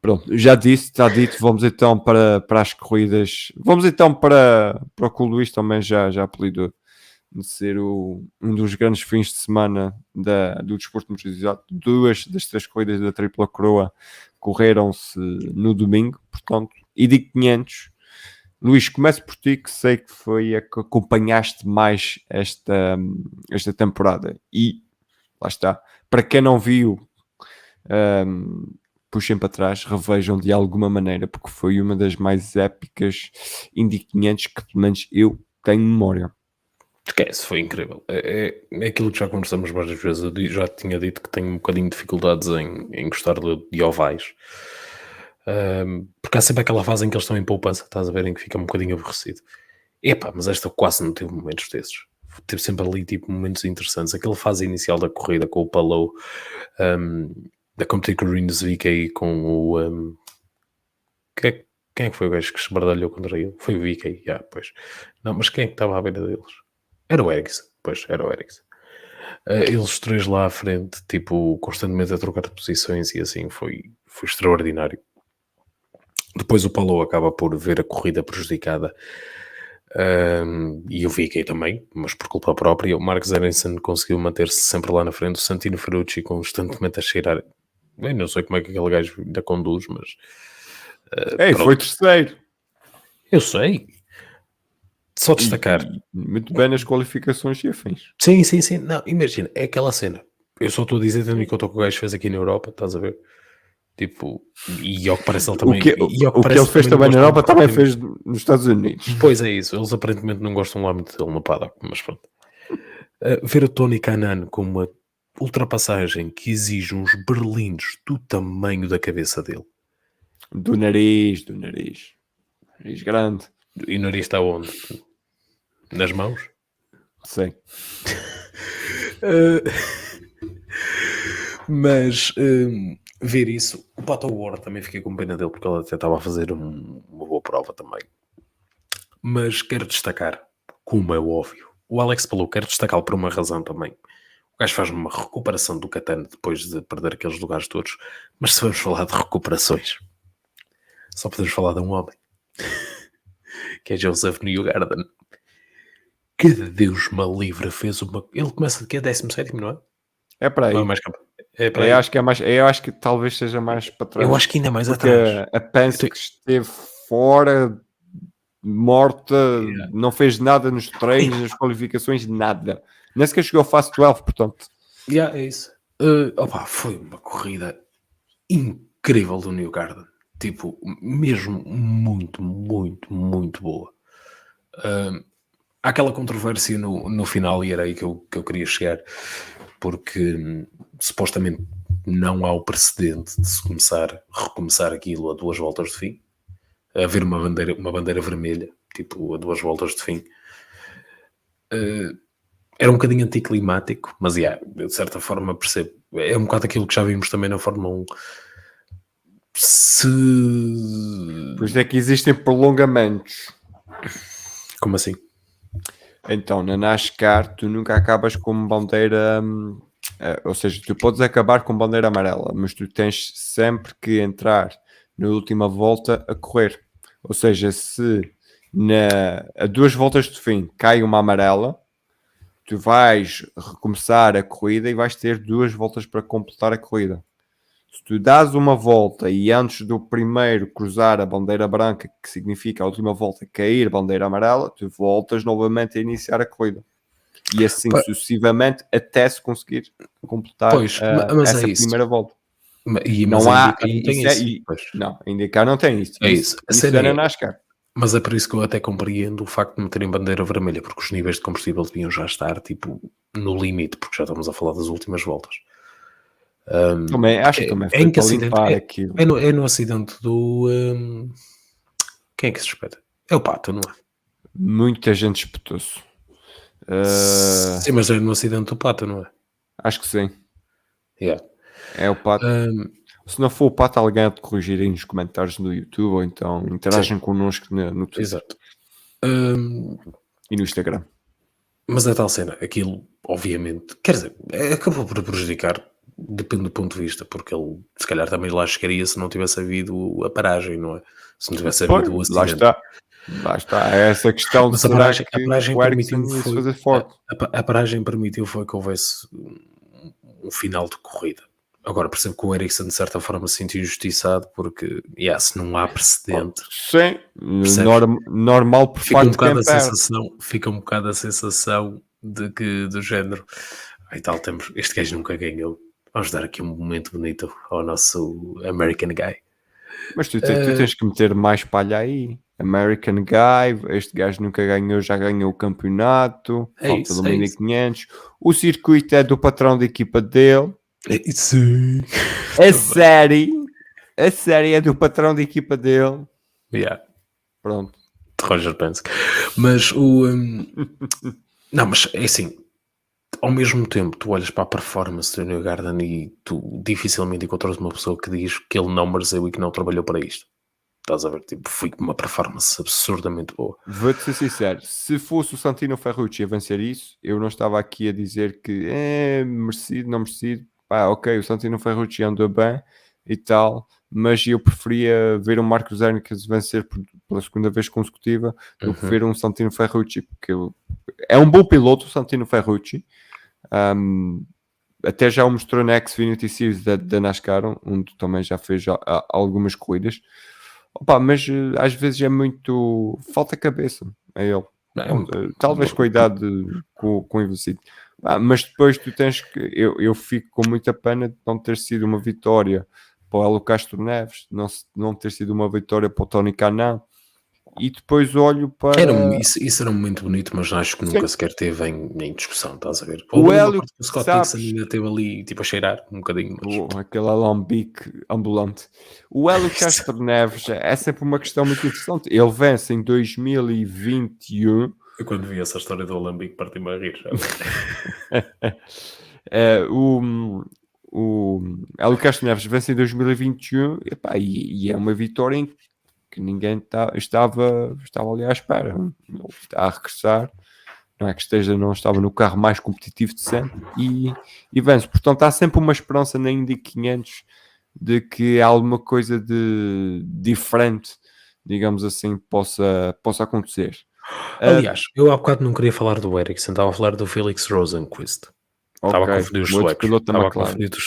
Speaker 4: Pronto, já disse, está dito. Vamos então para as corridas. Vamos então para o que o Luís também já apelidou de ser um dos grandes fins de semana do desporto motorizado. 2 das 3 corridas da Tripla Coroa correram-se no domingo, portanto, e de 500 Luís, começo por ti, que sei que foi a que acompanhaste mais esta temporada. E lá está. Para quem não viu, puxem para trás, revejam de alguma maneira, porque foi uma das mais épicas Indy 500 que pelo menos eu tenho memória.
Speaker 6: Esquece, foi incrível. É aquilo que já conversamos várias vezes. Eu já tinha dito que tenho um bocadinho de dificuldades em gostar de ovais. Porque há sempre aquela fase em que eles estão em poupança, estás a ver, em que fica um bocadinho aborrecido. Epá, mas esta quase não teve momentos desses. Teve sempre ali tipo momentos interessantes. Aquela fase inicial da corrida com o Palou, da competir com o Rinus VK, com o... quem é que foi o gajo que se esbardalhou contra ele? Foi o VK, pois. Não, mas quem é que estava à beira deles? Era o Ericsson, pois, era o Ericsson. Eles três lá à frente, tipo, constantemente a trocar de posições e assim, foi extraordinário. Depois o Palou acaba por ver a corrida prejudicada, e o VK também, mas por culpa própria. O Marcus Ericsson conseguiu manter-se sempre lá na frente, o Santino Ferrucci constantemente a cheirar. Eu não sei como é que aquele gajo ainda conduz, mas...
Speaker 4: foi terceiro.
Speaker 6: Eu sei. Só destacar.
Speaker 4: Muito bem nas qualificações e afins.
Speaker 6: Sim. Não, imagina, é aquela cena. Eu só estou a dizer, tendo em conta o que o gajo fez aqui na Europa, estás a ver? Tipo, e ao que parece ele também...
Speaker 4: O que ele fez também na Europa também fez nos Estados Unidos.
Speaker 6: Pois é isso, eles aparentemente não gostam lá muito dele no paddock, mas pronto. Ver o Tony Kanaan com uma ultrapassagem que exige uns berlindos do tamanho da cabeça dele.
Speaker 4: Do nariz. Nariz grande.
Speaker 6: E o nariz está onde? Nas mãos?
Speaker 4: Sim.
Speaker 6: Mas ver isso, o Pato Ward também fiquei com pena dele, porque ele até estava a fazer uma boa prova também. Mas quero destacar, como é óbvio, o Alex Palou, quero destacá-lo por uma razão também. O gajo faz uma recuperação do Catano depois de perder aqueles lugares todos. Mas se vamos falar de recuperações, só podemos falar de um homem, que é Joseph Newgarden, que Deus me livre, fez uma... Ele começa de que é 17º, não é?
Speaker 4: É para aí.
Speaker 6: Não é mais é para aí.
Speaker 4: Eu acho que é mais. Eu acho que talvez seja mais para trás.
Speaker 6: Eu acho que ainda mais
Speaker 4: porque
Speaker 6: atrás.
Speaker 4: A Penske esteve fora, morta, não fez nada nos treinos, nas qualificações, nada. Nem sequer chegou ao Fast 12, portanto.
Speaker 6: É isso. Foi uma corrida incrível do Newgarden. Tipo, mesmo muito, muito, muito boa. Há aquela controvérsia no final, e era aí que eu queria chegar, porque supostamente não há o precedente de se recomeçar aquilo a 2 voltas de fim, haver uma bandeira vermelha, tipo a 2 voltas de fim. Era um bocadinho anticlimático, mas de certa forma percebo. É um bocado aquilo que já vimos também na Fórmula 1.
Speaker 4: Pois é que existem prolongamentos.
Speaker 6: Como assim?
Speaker 4: Então, na NASCAR, tu nunca acabas com bandeira... ou seja, tu podes acabar com bandeira amarela, mas tu tens sempre que entrar na última volta a correr. Ou seja, se a 2 voltas de fim cai uma amarela, tu vais recomeçar a corrida e vais ter 2 voltas para completar a corrida. Se tu dás uma volta e antes do primeiro cruzar a bandeira branca, que significa a última volta cair a bandeira amarela, tu voltas novamente a iniciar a corrida. E assim sucessivamente até se conseguir completar essa primeira volta.
Speaker 6: Não há...
Speaker 4: Não, a IndyCar não tem isso.
Speaker 6: É isso.
Speaker 4: Isso é na NASCAR.
Speaker 6: Mas é por isso que eu até compreendo o facto de meterem bandeira vermelha, porque os níveis de combustível deviam já estar tipo no limite, porque já estamos a falar das últimas voltas.
Speaker 4: Acho que também foi para limpar aquilo.
Speaker 6: É no acidente do... quem é que se espeta? É o Pato, não é?
Speaker 4: Muita gente espetou-se.
Speaker 6: Sim, mas é no acidente do Pato, não é?
Speaker 4: Acho que sim.
Speaker 6: É
Speaker 4: o Pato. Se não for o Pato, alguém a te corrigir aí nos comentários no YouTube, ou então interagem connosco no Twitter.
Speaker 6: Exato.
Speaker 4: E no Instagram.
Speaker 6: Mas é tal cena, aquilo obviamente, quer dizer, acabou por prejudicar, depende do ponto de vista, porque ele se calhar também lá chegaria se não tivesse havido a paragem, não é? Se não tivesse havido o acidente.
Speaker 4: Lá está, é essa questão de será que
Speaker 6: a paragem
Speaker 4: o Ericsson
Speaker 6: permitiu
Speaker 4: fazer forte.
Speaker 6: A paragem permitiu foi que houvesse um final de corrida. Agora percebo que o Ericsson de certa forma se sentiu injustiçado porque se não há precedente,
Speaker 4: Sim,
Speaker 6: percebes?
Speaker 4: normal por
Speaker 6: Fica um
Speaker 4: parte de
Speaker 6: bocado
Speaker 4: quem perde.
Speaker 6: fica um bocado a sensação de que do género aí tal temos, este gajo nunca ganhou. Vamos dar aqui um momento bonito ao nosso American Guy.
Speaker 4: Mas tu tens que meter mais palha aí. American Guy, este gajo nunca ganhou, já ganhou o campeonato, falta
Speaker 6: Isso,
Speaker 4: do
Speaker 6: é isso.
Speaker 4: 1500. O circuito é do patrão da equipa dele.
Speaker 6: Sim.
Speaker 4: A série é do patrão da equipa dele.
Speaker 6: Yeah.
Speaker 4: Pronto.
Speaker 6: De Roger Penske. Mas o não, mas é assim, ao mesmo tempo tu olhas para a performance do Newgarden e tu dificilmente encontras uma pessoa que diz que ele não mereceu e que não trabalhou para isto. Estás a ver? Tipo, foi uma performance absurdamente boa.
Speaker 4: Vou-te ser sincero, se fosse o Santino Ferrucci a vencer isso, eu não estava aqui a dizer que é merecido, não merecido. Pá, ok, o Santino Ferrucci andou bem e tal, mas eu preferia ver o Marcos Hernandez vencer pela segunda vez consecutiva do que ver um Santino Ferrucci, porque é um bom piloto o Santino Ferrucci. Até já o mostrou na Xfinity Series da NASCAR, onde também já fez algumas corridas. Opa, mas às vezes é muito... falta cabeça a ele. Talvez com a idade, com o envelhecido. Mas depois tu tens que... Eu fico com muita pena de não ter sido uma vitória para o Hélio Castro Neves, não ter sido uma vitória para o Tony Kanaan. E depois olho para...
Speaker 6: Isso era um momento bonito, mas acho que nunca sequer teve em discussão, estás a ver?
Speaker 4: O Hélio,
Speaker 6: o Scott Dixon ainda esteve ali tipo, a cheirar um bocadinho. Mas...
Speaker 4: aquele alambique ambulante. O Hélio Castro Neves é sempre uma questão muito interessante. Ele vence em 2021.
Speaker 6: Eu quando vi essa história do alambique parti-me a rir.
Speaker 4: O Hélio Castro Neves vence em 2021 e é uma vitória em que ninguém estava ali à espera. Ele está a regressar, não é que não estava no carro mais competitivo de sempre e vence. Portanto, há sempre uma esperança na Indy 500 de que alguma coisa de diferente, digamos assim, possa acontecer.
Speaker 6: Aliás, eu há bocado não queria falar do Ericsson, estava a falar do Felix Rosenqvist. Estava a confundir os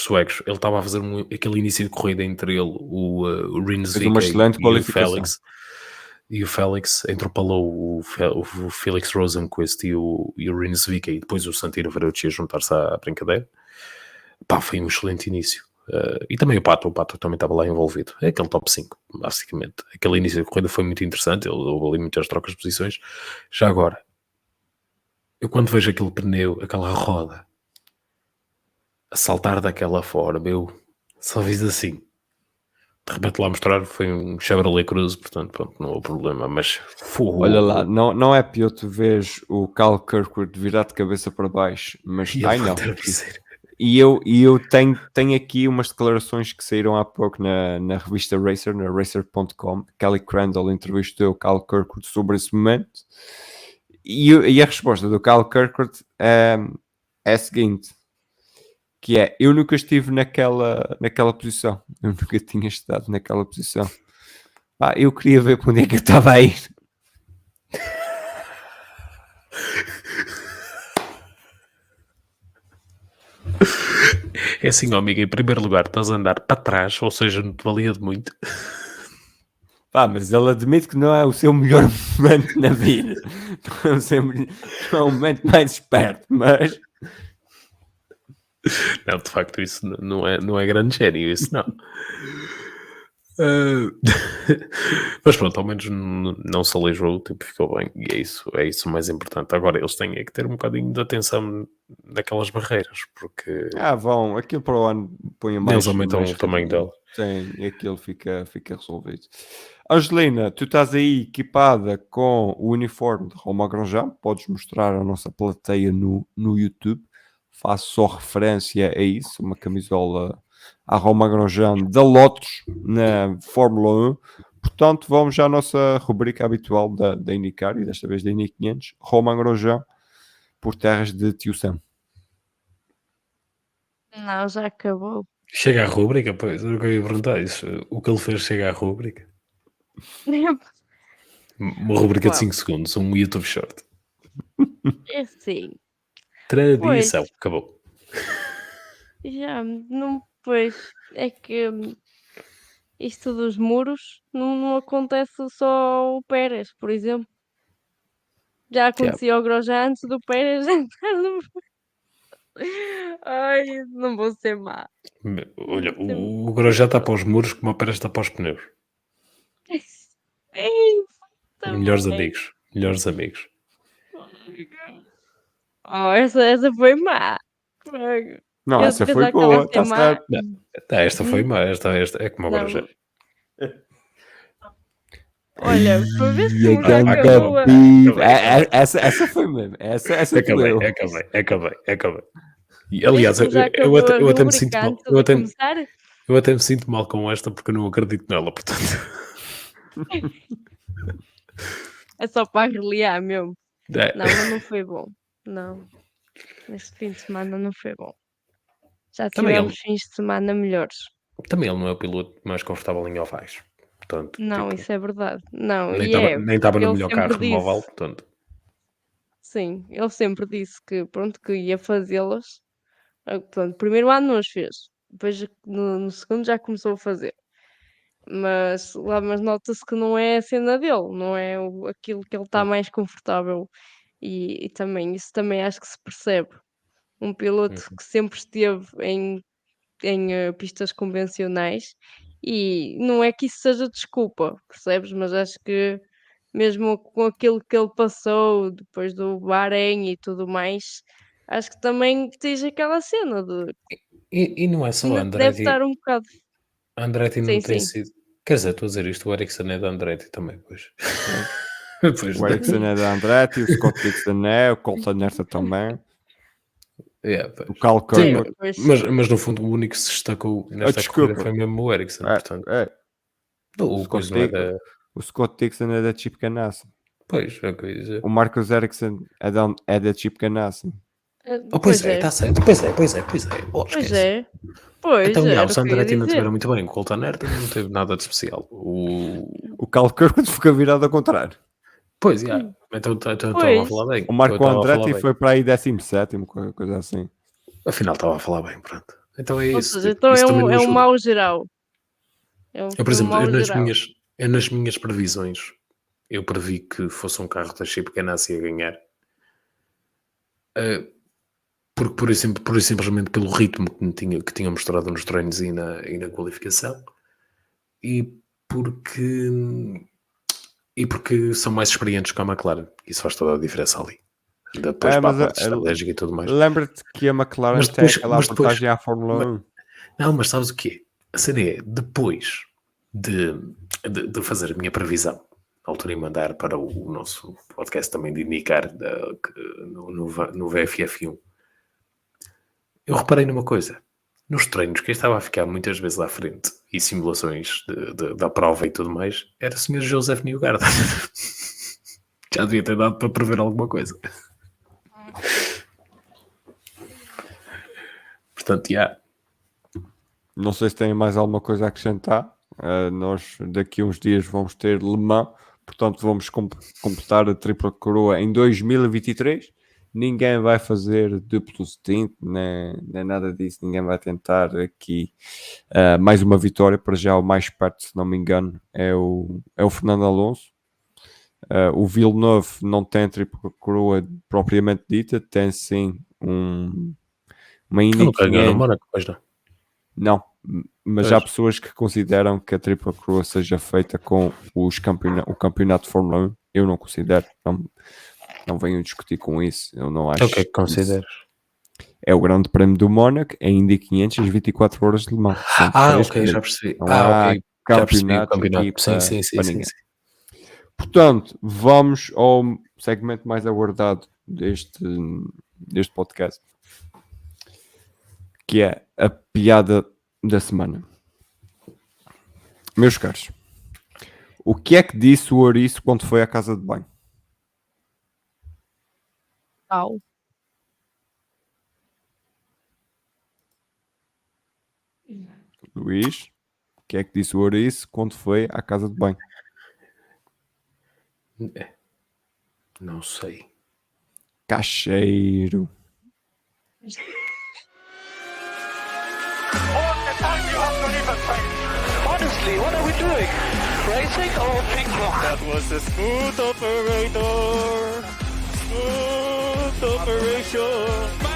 Speaker 6: suecos. Ele estava a fazer aquele início de corrida entre ele, o Rins e o Félix entropalou o Felix Rosenqvist e o Rins Vika e depois o Santino Ferrucci a juntar-se à brincadeira. Pá, foi um excelente início. E também o Pato também estava lá envolvido. É aquele top 5, basicamente. Aquele início de corrida foi muito interessante, houve ali muitas trocas de posições. Já agora, eu quando vejo aquele pneu, aquela roda, a saltar daquela forma, eu só fiz assim. De repente lá mostrar foi um Chevrolet Cruze, portanto, pronto, não houve problema, mas...
Speaker 4: Olha lá, não é pior tu vês o Cal Kirkwood virar de cabeça para baixo, mas... Ai não. E eu tenho aqui umas declarações que saíram há pouco na revista Racer, na Racer.com. Kelly Crandall entrevistou o Cal Kirkwood sobre esse momento. E a resposta do Cal Kirkwood é a seguinte, que é, eu nunca estive naquela posição. Eu nunca tinha estado naquela posição. Eu queria ver para onde é que eu estava a ir.
Speaker 6: É assim, amigo, em primeiro lugar estás a andar para trás, ou seja, não te valia de muito.
Speaker 4: Mas ele admite que não é o seu melhor momento na vida. Não é o momento mais esperto, mas...
Speaker 6: Não, de facto, isso não é grande gênio, isso não. Mas pronto, ao menos não se aleijou, tipo, ficou bem, e é isso o mais importante. Agora eles têm que ter um bocadinho de atenção naquelas barreiras, porque
Speaker 4: vão, aquilo para o ano põe mais.
Speaker 6: Eles aumentam o tamanho dela.
Speaker 4: Sim, e aquilo fica resolvido. Angelina, tu estás aí equipada com o uniforme de Romain Grosjean, podes mostrar a nossa plateia no YouTube. Faço só referência a isso, uma camisola à Romain Grosjean da Lotus na Fórmula 1. Portanto, vamos já à nossa rubrica habitual da IndyCar e desta vez da Indy 500. Romain Grosjean por terras de Tio Sam.
Speaker 5: Não, já acabou.
Speaker 6: Chega à rúbrica, pois, eu ia perguntar isso. O que ele fez chega à rúbrica? Uma rúbrica de 5 segundos, um YouTube short.
Speaker 5: É sim.
Speaker 6: Tradição, acabou.
Speaker 5: Já, não Pois, é que isto dos muros não acontece só ao Pérez, por exemplo. Já acontecia ao Grosjean antes do Pérez entrar no... Ai, não vou ser má.
Speaker 6: Olha,
Speaker 5: Vou ser má.
Speaker 6: o Grosjean está para os muros como a Pérez está para os pneus.
Speaker 5: Ei,
Speaker 6: Melhores
Speaker 5: também.
Speaker 6: amigos. Melhores amigos.
Speaker 5: Oh, essa foi má. Fogo.
Speaker 4: Não,
Speaker 5: Eu
Speaker 4: essa foi
Speaker 5: pensava que estava a
Speaker 4: boa,
Speaker 5: ser
Speaker 4: está
Speaker 5: má.
Speaker 4: certo.
Speaker 6: Esta foi má. Esta é como o
Speaker 5: Não.
Speaker 6: Grosjean.
Speaker 5: Olha, para ver se
Speaker 4: E a
Speaker 5: começar com a
Speaker 4: ganda
Speaker 5: boa.
Speaker 4: bife. Essa foi mesmo. Essa doeu.
Speaker 6: Acabei. E, aliás,
Speaker 5: Vês que já
Speaker 6: eu
Speaker 5: acabou a
Speaker 6: até me sinto
Speaker 5: rubrica
Speaker 6: mal.
Speaker 5: antes de começar?
Speaker 6: Eu até me sinto mal com esta porque eu não acredito nela, portanto.
Speaker 5: É só para reliar mesmo.
Speaker 6: É.
Speaker 5: Não, mas não foi bom. Não. Este fim de semana não foi bom. Já
Speaker 6: Também
Speaker 5: tivemos fins de semana melhores.
Speaker 6: Também ele não é o piloto mais confortável em ovais. Portanto,
Speaker 5: Não,
Speaker 6: tipo,
Speaker 5: isso é verdade. Não,
Speaker 6: nem
Speaker 5: e
Speaker 6: estava no
Speaker 5: ele
Speaker 6: melhor
Speaker 5: sempre
Speaker 6: carro no oval,
Speaker 5: disse,
Speaker 6: portanto.
Speaker 5: sim, ele sempre disse que, pronto, que ia fazê-las. Pronto, primeiro ano não as fez. Depois no segundo já começou a fazer. Mas nota-se que não é a cena dele, não é aquilo que ele está mais confortável. E também, isso também acho que se percebe. Um piloto que sempre esteve em pistas convencionais e não é que isso seja desculpa, percebes? Mas acho que mesmo com aquilo que ele passou depois do Bahrein e tudo mais, acho que também tens aquela cena de
Speaker 6: E não é só a
Speaker 5: ainda deve
Speaker 6: Andretti.
Speaker 5: estar um bocado.
Speaker 6: A Andretti não
Speaker 5: Sim,
Speaker 6: tem
Speaker 5: sim.
Speaker 6: sido. Quer dizer, estou a dizer isto, o Ericsson é da Andretti também, pois. Pois,
Speaker 4: O Ericsson é da Andretti, o Scott Dixon é, o Colton Herta também,
Speaker 6: pois.
Speaker 4: o Cal
Speaker 6: Sim,
Speaker 4: Kirkwood.
Speaker 5: Pois.
Speaker 6: mas no fundo o único que se destacou nesta
Speaker 4: desculpa.
Speaker 6: corrida foi mesmo o Ericsson, portanto. O
Speaker 4: Scott
Speaker 6: coisa não é da.
Speaker 4: O Scott Dixon é da Chip Ganassi.
Speaker 6: Pois, é o que eu ia dizer.
Speaker 4: O Marcus Ericsson é da Chip Ganassi.
Speaker 6: Pois é, está certo. Pois é. Oh,
Speaker 5: Pois
Speaker 6: esquece.
Speaker 5: é. Pois,
Speaker 6: Então,
Speaker 5: era
Speaker 6: os
Speaker 5: o que eu ia
Speaker 6: Andretti não
Speaker 5: dizer.
Speaker 6: tiveram muito bem. O Colton Herta não teve nada de especial.
Speaker 4: O Cal Kirkwood ficou virado ao contrário.
Speaker 6: Pois, já. Então estava a
Speaker 5: Pois.
Speaker 6: falar bem.
Speaker 4: O Marco
Speaker 6: Então, estava a falar
Speaker 4: Andretti
Speaker 6: bem.
Speaker 4: foi para aí 17º, coisa assim.
Speaker 6: Afinal, estava a falar bem, pronto. Então é
Speaker 5: Ou
Speaker 6: isso.
Speaker 5: seja, então
Speaker 6: Isso também não
Speaker 5: é um
Speaker 6: ajuda.
Speaker 5: mau geral.
Speaker 6: Eu, por exemplo,
Speaker 5: mau geral.
Speaker 6: nas minhas previsões, eu previ que fosse um carro da Chip Ganassi a ganhar. Porque pura e simplesmente pelo ritmo que tinha mostrado nos treinos e na qualificação. E porque são mais experientes que a McLaren. Isso faz toda a diferença ali. Depois para a parte estratégica e tudo mais.
Speaker 4: Lembra-te que a McLaren tem aquela abordagem à Fórmula 1.
Speaker 6: Não, mas sabes o quê? A cena é, depois de fazer a minha previsão, à altura de mandar para o nosso podcast também de indicar no VFF1, eu reparei numa coisa. Nos treinos, quem estava a ficar muitas vezes à frente e simulações da prova e tudo mais, era o Sr. Joseph Newgarden. Já devia ter dado para prever alguma coisa. Portanto,
Speaker 4: Não sei se tem mais alguma coisa a acrescentar. Nós daqui a uns dias vamos ter Le Mans, portanto vamos completar a tripla coroa em 2023. Ninguém vai fazer duplo stint, nem nada disso. Ninguém vai tentar aqui mais uma vitória. Para já o mais perto, se não me engano, é o Fernando Alonso. O Villeneuve não tem tripla coroa propriamente dita, tem sim uma Indy
Speaker 6: não ganhou no Mónaco, pois não.
Speaker 4: Não, mas
Speaker 6: Pois.
Speaker 4: há pessoas que consideram que a tripla coroa seja feita com o campeonato de Fórmula 1. Eu não considero, não venho discutir com isso. Eu não acho.
Speaker 6: O que é que consideras?
Speaker 4: É o Grande Prémio do Mónaco, é Indy 500 as 24 horas de Le Mans.
Speaker 6: Ok, já percebi.
Speaker 4: Não há
Speaker 6: Ok, já percebi o
Speaker 4: campeonato
Speaker 6: campeonato.
Speaker 4: aqui
Speaker 6: Sim.
Speaker 4: para ninguém. Portanto, vamos ao segmento mais aguardado deste podcast, que é a piada da semana. Meus caros, o que é que disse o ouriço quando foi à casa de banho?
Speaker 5: Au.
Speaker 4: Luís, o que é que disse o ouriço quando foi à casa de banho?
Speaker 6: Não sei.
Speaker 4: Cacheiro.
Speaker 1: On the Honestly, what are we doing? Racing or ping pong?
Speaker 2: That was a smooth operator. Smooth operation.